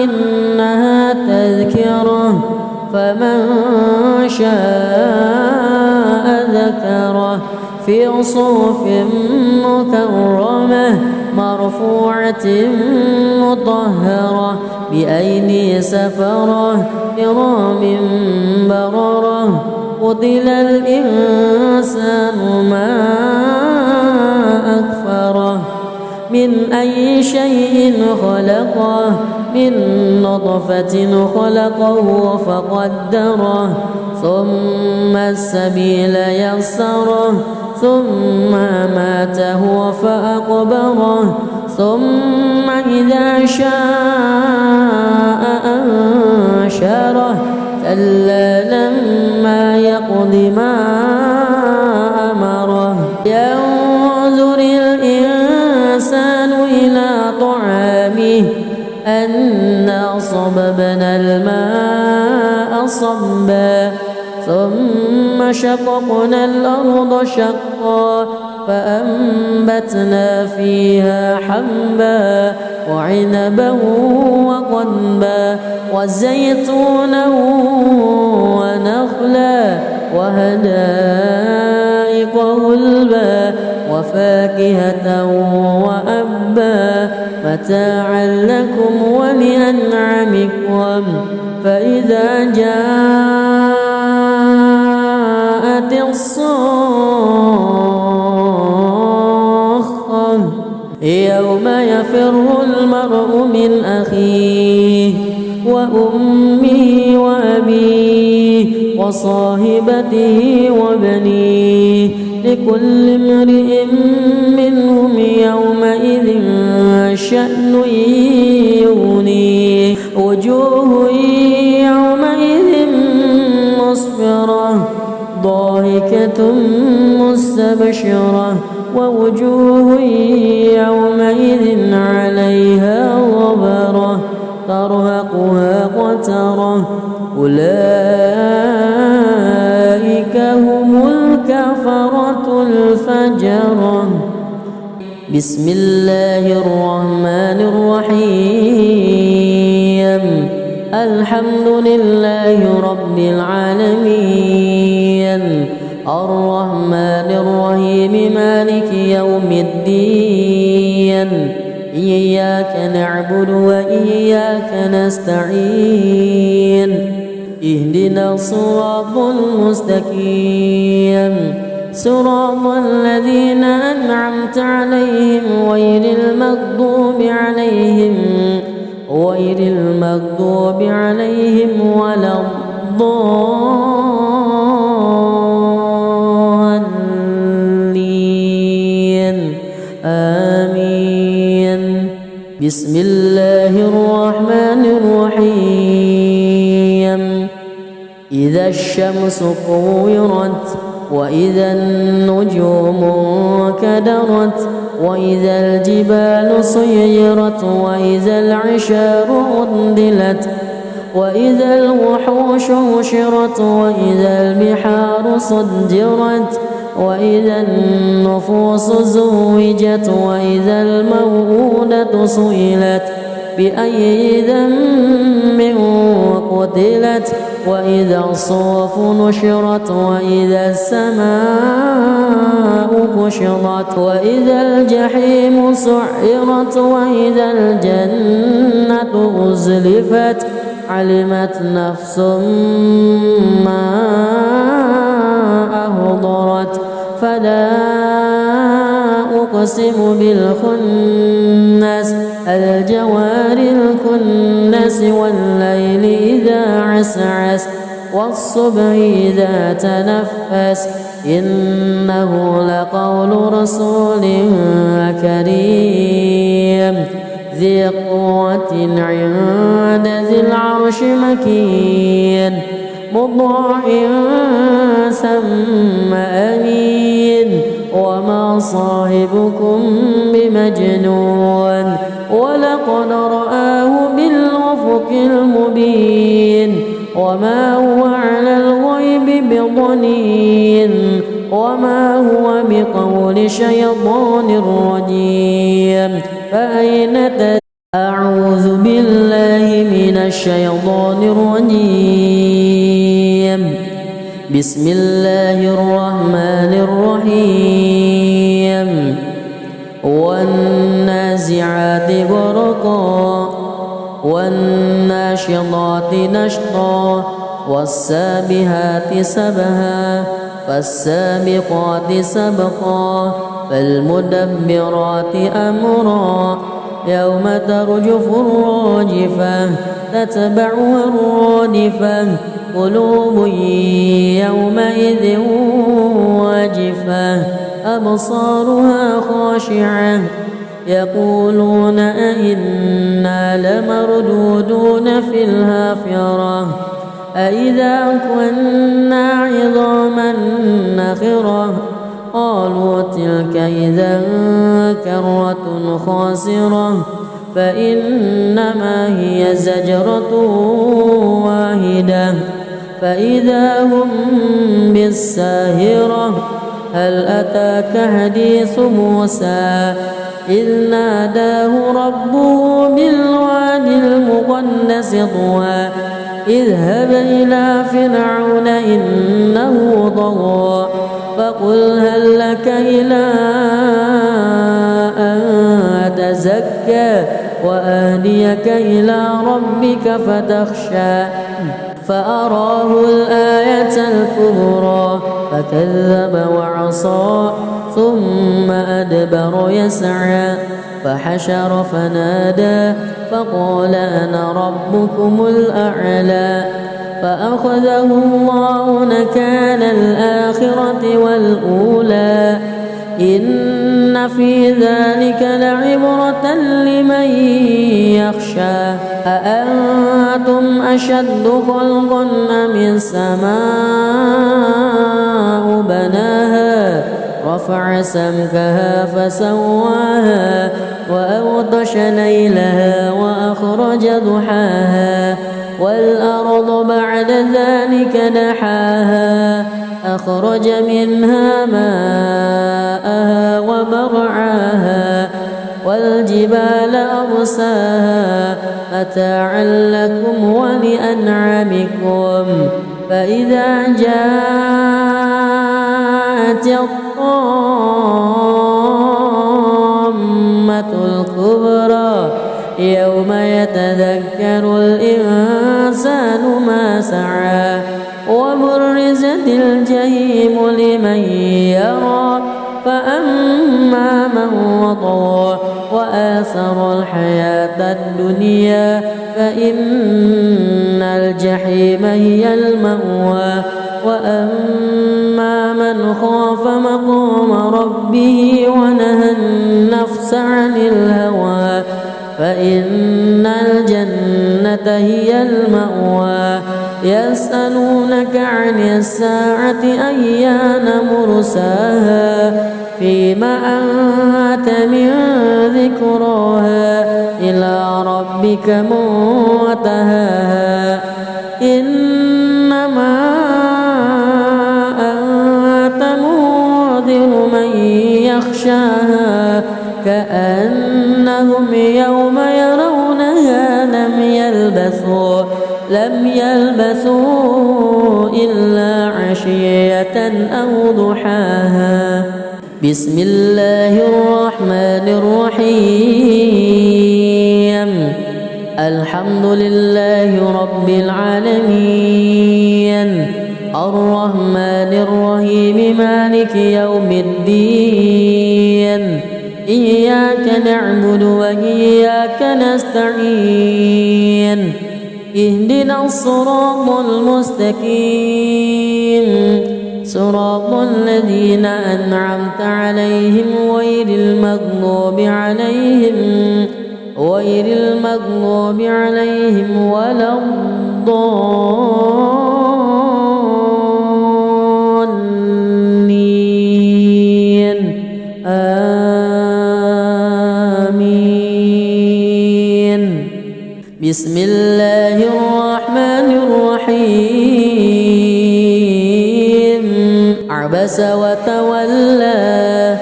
Speaker 1: إنها تذكرة فمن شاء ذكره في صحف مكرمة مرفوعة مطهرة بأيدي سفرة كرام بررة قتل الإنسان ما أكفره من أي شيء خلقه من نطفة خلقه فقدره ثم السبيل يسره ثم ماته فأقبره ثم إذا شاء أنشره كلا لما يقض ما أمره ينظر الإنسان إلى طعامه أنا صببنا الماء صبا ثم شققنا الأرض شقا فأنبتنا فيها حبا وعنبا وقضبا وزيتونا ونخلا وحدائق غلبا وفاكهة وأبا متاعا لكم ولأنعامكم فإذا جاءت الصاخة يوم يفر المرء من أخيه وأمه وأبيه وصاحبته وبنيه لكل امرئ منهم يومئذ شأن يغنيه وجوه يومئذ مسفرة ضاحكة مستبشرة ووجوه يومئذ عليها غبرة ترهقها قترة أولئك هم الكفرة الفجرة. بسم الله الرحمن الرحيم الحمد لله رب العالمين الرحمن الرحيم مالك يوم الدين إياك نعبد وإياك نستعين اهدنا الصراط المستقيم صراط الذين أنعمت عليهم غير المغضوب عليهم ولا الضالين آمين. بسم الله الرحمن الرحيم إذا الشمس كورت وإذا النجوم كدرت وإذا الجبال سيرت وإذا العشار عطلت وإذا الوحوش حشرت وإذا البحار سجرت وإذا النفوس زوجت وإذا الموءودة سئلت بأي ذنب قتلت وإذا الصحف نشرت وإذا السماء كشطت وإذا الجحيم سعرت وإذا الجنة أزلفت علمت نفس ما أحضرت فلا أقسم بالخنس الجوار الكنس والليل إذا عسعس والصبح إذا تنفس إنه لقول رسول كريم ذي قوة عند ذي العرش مكين مطاع ثم أمين وما صاحبكم بمجنون ولقد رآه بالأفق المبين وما هو على الغيب بضنين وما هو بقول شيطان رجيم فأين أعوذ بالله من الشيطان الرجيم بسم الله الرحمن الرحيم والنازعات غرقا والناشطات نشطا والسابحات سبها فالسابقات سبقا فالمدبرات أمرا يوم ترجف الراجفة تتبعها الرادفة قلوب يومئذ واجفة أبصارها خاشعة يقولون أئنا لمردودون في الحافرة أئذا كنا عظاما نخرة قالوا تلك إذا كرة خاسرة فإنما هي زجرة واحدة فإذا هم بالساهرة هل أتاك حديث موسى إذ ناداه ربه بالوادي المقدس طوى اذهب إلى فرعون إنه طغى فقل هل لك إلى أن تزكى وأهديك إلى ربك فتخشى فأراه الآية الكبرى فكذب وعصى ثم أدبر يسعى فحشر فنادى فقال أنا ربكم الأعلى فأخذه الله نكال الآخرة والأولى إن في ذلك لعبرة لمن يخشى أأنتم أشد خلقا أم السماء بناها رفع سمكها فسواها وأغطش ليلها وأخرج ضحاها والأرض بعد ذلك دحاها أخرج منها ماءها ومرعاها والجبال أرساها متاعا لكم ولأنعامكم فإذا جاءت الطامة الكبرى يوم يتذكر الإنسان ما سعى وبرزت الجحيم لمن يرى فأما من وطغى وآثر الحياة الدنيا فإن الجحيم هي المأوى وأما من خاف مقام ربه ونهى النفس عن الهوى فإن الجنة هي المأوى يسألونك عن الساعة أيان مرساها فيما أنت من ذكراها إلى ربك منتهاها إنما أنت منذر من يخشاها كأنهم يوم يرونها لم يلبثوا إلا عشية أو ضحاها بسم الله الرحمن الرحيم الحمد لله رب العالمين الرحمن الرحيم مالك يوم الدين إياك نعبد وإياك نستعين اهدنا الصراط المستقيم صراط الذين أنعمت عليهم غير المغضوب عليهم ولا الضالين آمين بسم الله الرحمن الرحيم عبس وتولى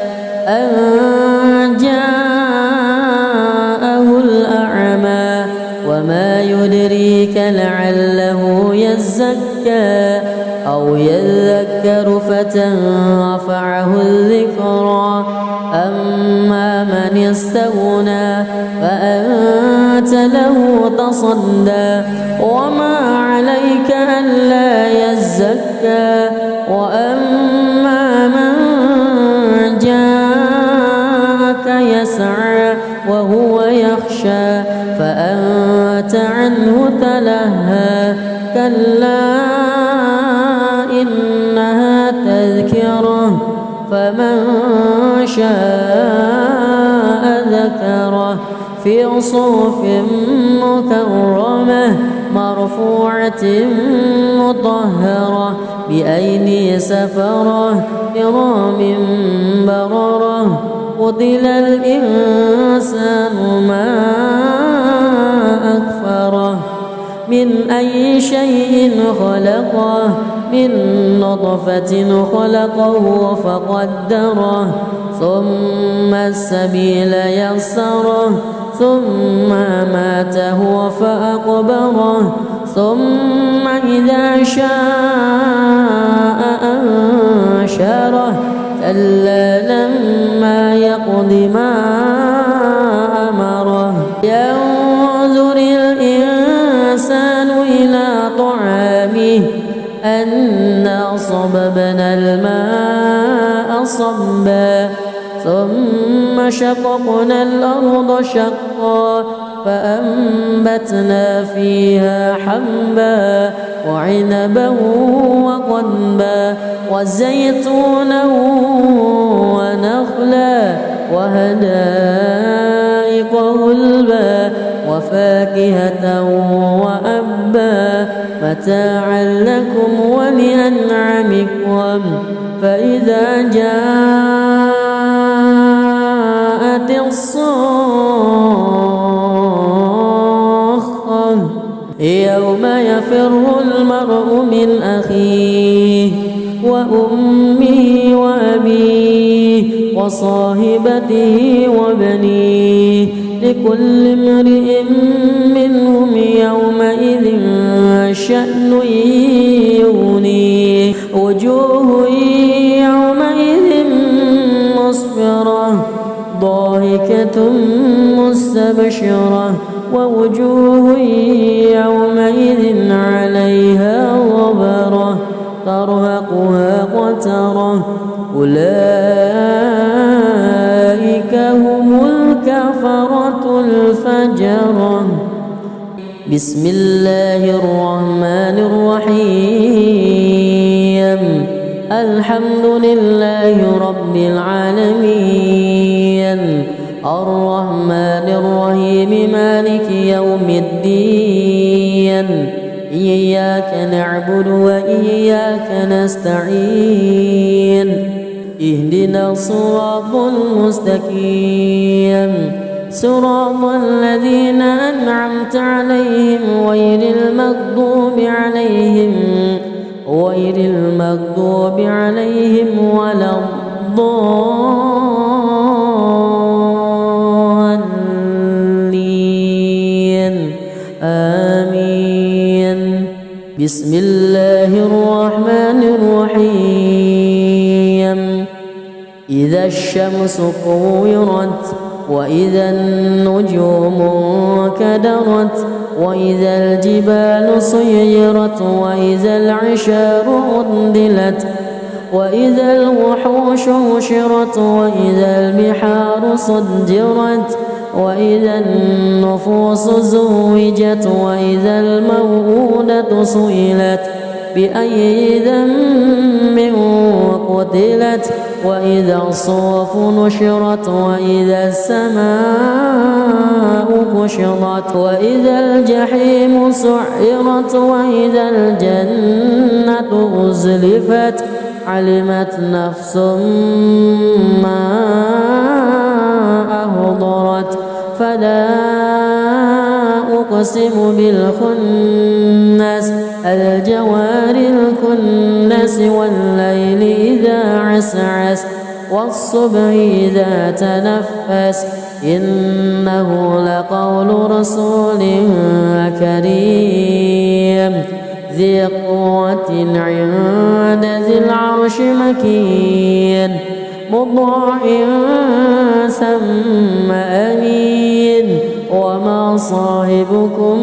Speaker 1: أن جاءه الأعمى وما يدريك لعله يزكى أو يذكر فتنفعه الذكرى أما من استغنى فأنت له تصدى وما عليك ألا يزكى وأما من جاءك يسعى وهو يخشى فأنت عنه تلهى كلا إنها تذكرة فمن شاء ذكره في صحف مكرمة مرفوعة مطهرة بأيدي سفرة كرام بررة قتل الإنسان ما أكفره من أي شيء خلقه من نطفة خلقه فقدره ثم السبيل يسره ثم ماته فأقبره ثم إذا شاء أنشره كلا لما يقض ما أمره ينظر الإنسان إلى طعامه أنا صببنا الماء صبا ثم شققنا الأرض شقا فأنبتنا فيها حبا وعنبا وقضبا وزيتونا ونخلا وحدائق غلبا وفاكهة وأبا متاعا لكم ولأنعامكم فإذا جاءت الصاخة يوم يفر المرء من أخيه وأمه وأبيه وصاحبته وبنيه لكل امرئ منهم يومئذ شأن يغنيه وجوه يومئذ مسفرة ضاحكة مستبشرة ووجوه يومئذ عليها غبرة ترهقها قترة أولئك هم الكفرة الفجرة بسم الله الرحمن الرحيم الحمد لله رب العالمين الرحمن الرحيم مالك يوم الدين إياك نعبد وإياك نستعين اهدنا الصراط المستقيم صراط الذين أنعمت عليهم غير المغضوب عليهم ولا الضالين آمين بسم الله الرحمن الرحيم إذا الشمس كورت وإذا النجوم كدرت وإذا الجبال سيرت وإذا العشار عطلت وإذا الوحوش حشرت وإذا البحار سجرت وإذا النفوس زوجت وإذا الموءودة سئلت بأي ذنب قتلت وإذا الصحف نشرت وإذا السماء كشطت وإذا الجحيم سعرت وإذا الجنة أزلفت علمت نفس ما أحضرت فلا أقسم بالخنس الجوار الكنس والليل إذا عسعس والصبح إذا تنفس إنه لقول رسول كريم ذي قوة عند ذي العرش مكين مطاع ثم أمين وما صاحبكم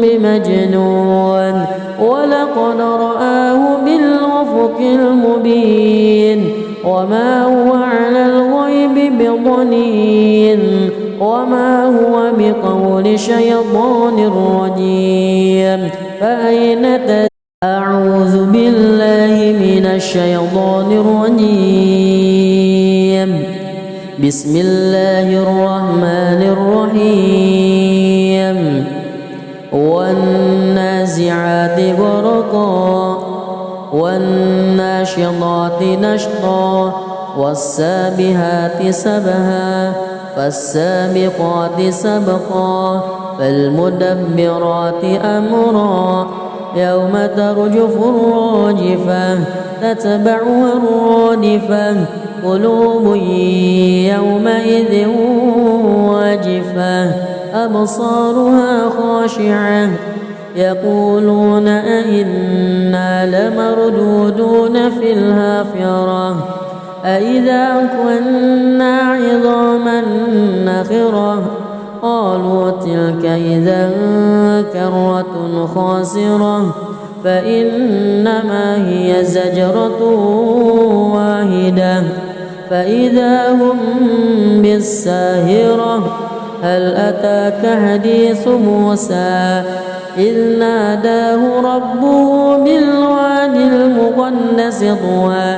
Speaker 1: بمجنون ولقد رآه بالأفق المبين وما هو على الغيب بضنين وما هو بقول شيطان رجيم فأين أعوذ بالله من الشيطان الرجيم بسم الله الرحمن الرحيم والنازعات غرقا والناشطات نشطا والسابحات سبها فالسابقات سبقا فالمدبرات أمرا يوم ترجف الراجفة تتبعها الرادفة قلوب يومئذ واجفة أبصارها خاشعة يقولون أئنا لمردودون في الحافرة أئذا كنا عظاما نخرة قالوا تلك إذا كرة خاسرة فإنما هي زجرة واحدة فإذا هم بالساهرة هل أتاك حديث موسى إذ ناداه ربه بالواد المقدس طوى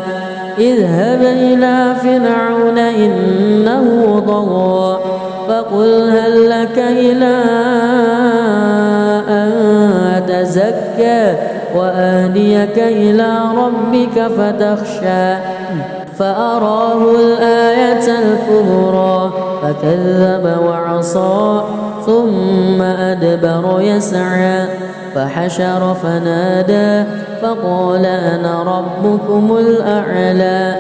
Speaker 1: اذهب إلى فرعون إنه طغى فقل هل لك إلى أن تزكى وأهديك إلى ربك فتخشى فأراه الآية الكبرى فكذب وعصى ثم أدبر يسعى فحشر فنادى فقال أنا ربكم الأعلى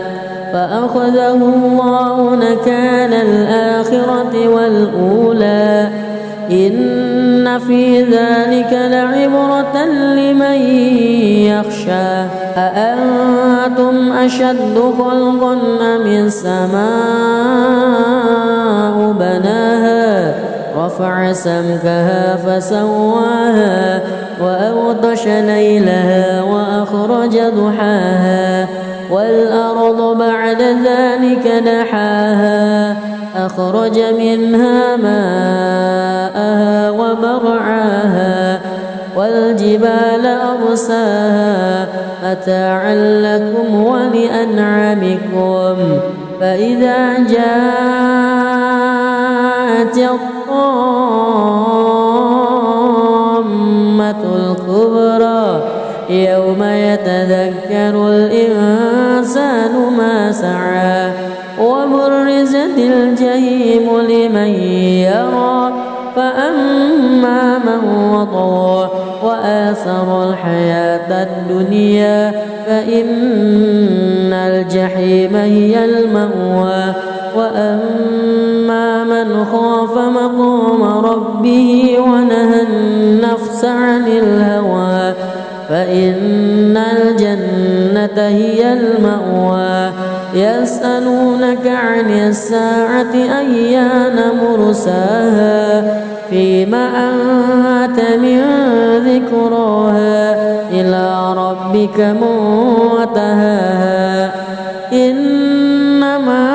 Speaker 1: فأخذه الله نكال الآخرة والأولى إن في ذلك لعبرة لمن يخشى أأنتم أشد خلقا أم السماء بناها رفع سمكها فسواها وأغطش ليلها وأخرج ضحاها والأرض بعد ذلك دحاها أخرج منها ماءها ومرعاها والجبال أرساها متاعا لكم ولأنعامكم فإذا جاءت الطامة الكبرى يوم يتذكر الإنسان ما سعى وبرزت الجحيم لمن يرى فأما من وطغى وآثر الحياة الدنيا فإن الجحيم هي المأوى وأما من خاف مقام ربه ونهى النفس عن الهوى فإن الجنة هي المأوى يسألونك عن الساعة أيان مرساها فيما أنت من ذكراها إلى ربك منتهاها إنما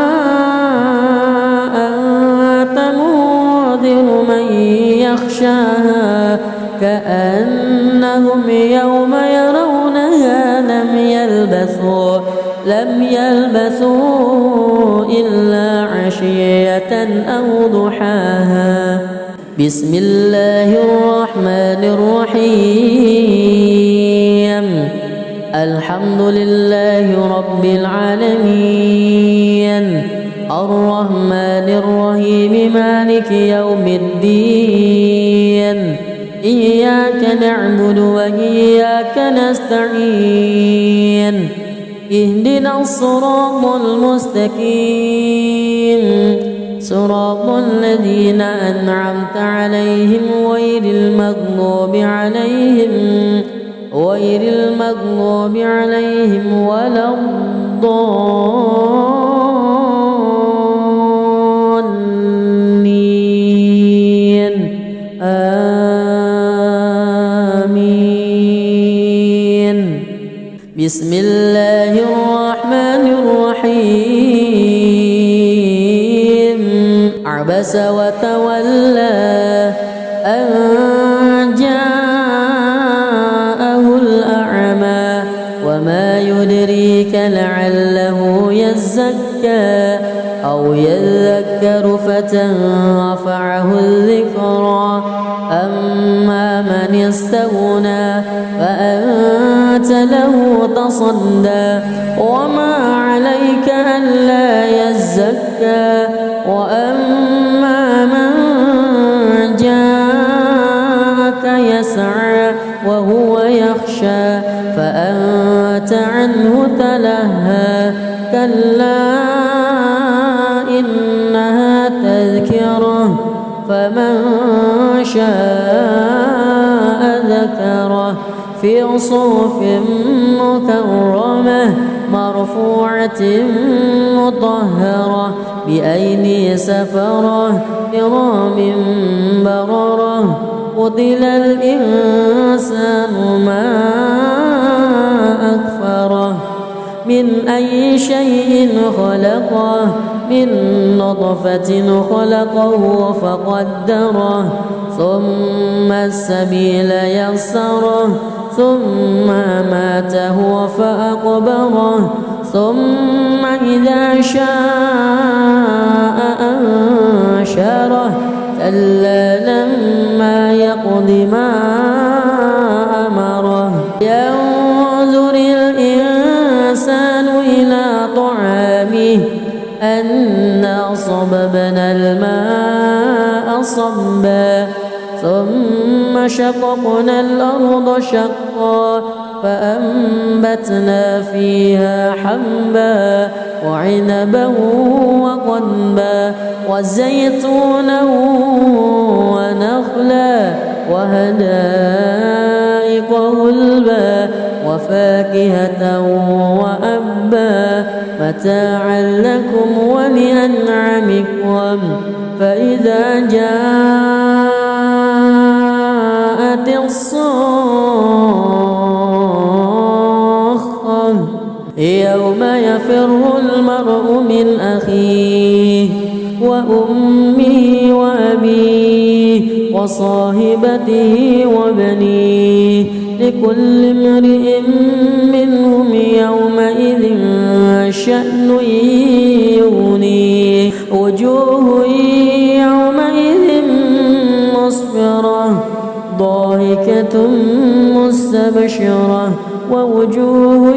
Speaker 1: أنت منذر من يخشاها كأنهم يوم يرونها لم يلبثوا إلا عشية أو ضحاها بسم الله الرحمن الرحيم الحمد لله رب العالمين الرحمن الرحيم مالك يوم الدين إياك نعبد وإياك نستعين اهدنا الصراط المستقيم صراط الذين أنعمت عليهم غير المغضوب عليهم ولا الضالين آمين بسم الله الرحمن الرحيم عبس وتولى أن جاءه الأعمى وما يدريك لعله يزكى أو يذكر فتنفعه الذكرى أما من استغنى فأنت له تصدى وما عليك ألا يزكى وأما من جاءك يسعى وهو يخشى فأنت عنه تلهى كلا إنها تذكرة فمن شاء ذكره في صحف مكرمة مرفوعة مطهرة بأيدي سفرة كرام بررة قتل الإنسان ما أكفره من أي شيء خلقه من نطفة خلقه فقدره ثم السبيل يسره ثم ماته فأقبره ثم إذا شاء أنشره كلا لما يقض ما أمره ينظر الإنسان إلى طعامه أنا صببنا الماء صبا ثم شققنا الأرض شقا فأنبتنا فيها حبا وعنبا وقضبا وزيتونا ونخلا وحدائق غلبا وفاكهة وأبا متاعا لكم ولأنعامكم فإذا جاءت الصاخة يوم يفر المرء من أخيه وأمه وأبيه وصاحبته وبنيه لكل امرئ منهم يومئذ شأن يغنيه وجوه يومئذ مسفرة ضاحكة مستبشرة ووجوه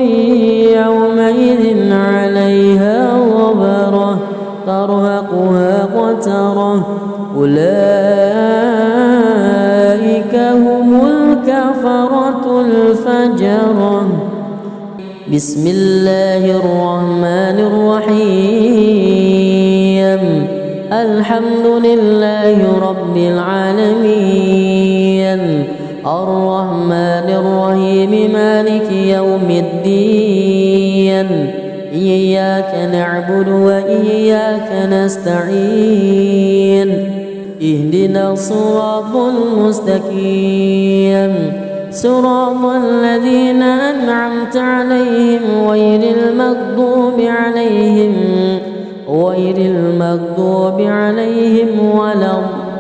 Speaker 1: يومئذ عليها غبرة ترهقها قترة أولئك هم الكفرة الفجرة بسم الله الرحمن الرحيم الحمد لله رب العالمين الرحمن الرحيم مالك يوم الدين إياك نعبد وإياك نستعين اهدنا الصراط المستقيم صراط الذين أنعمت عليهم غير المغضوب عليهم ولا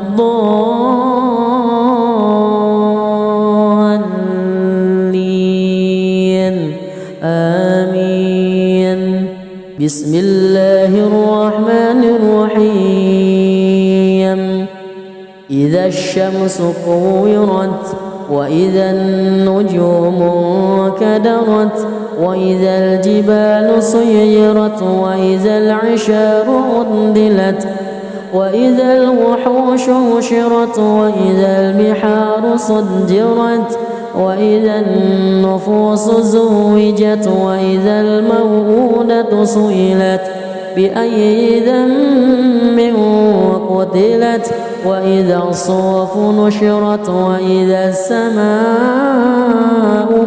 Speaker 1: الضالين آمين بسم الله الرحمن الرحيم إذا الشمس كورت وإذا النجوم كدرت وإذا الجبال سيرت وإذا العشار عطلت وإذا الوحوش حشرت وإذا البحار سجرت وإذا النفوس زوجت وإذا الموءودة سئلت بأي ذنب قتلت وإذا الصحف نشرت وإذا السماء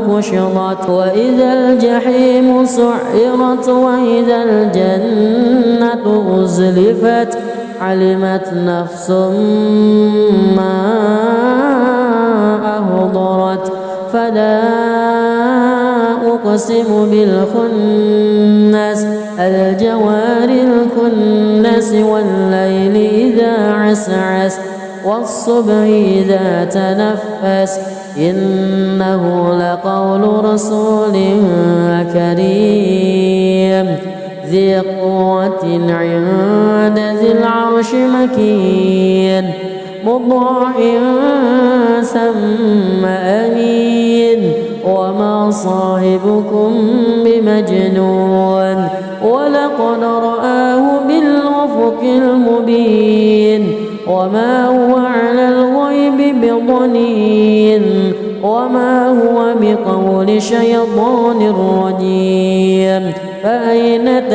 Speaker 1: كشطت وإذا الجحيم سعرت وإذا الجنة أزلفت علمت نفس ما أحضرت فلا أقسم بالخنس الجوار الكنس والليل إذا عسعس والصبح إذا تنفس إنه لقول رسول كريم ذي قوة عند ذي العرش مكين مطاع ثم أمين وما صاحبكم بمجنون ولقد رآه بالأفق المبين وما هو على الغيب بضنين وما هو بقول شيطان رجيم فأين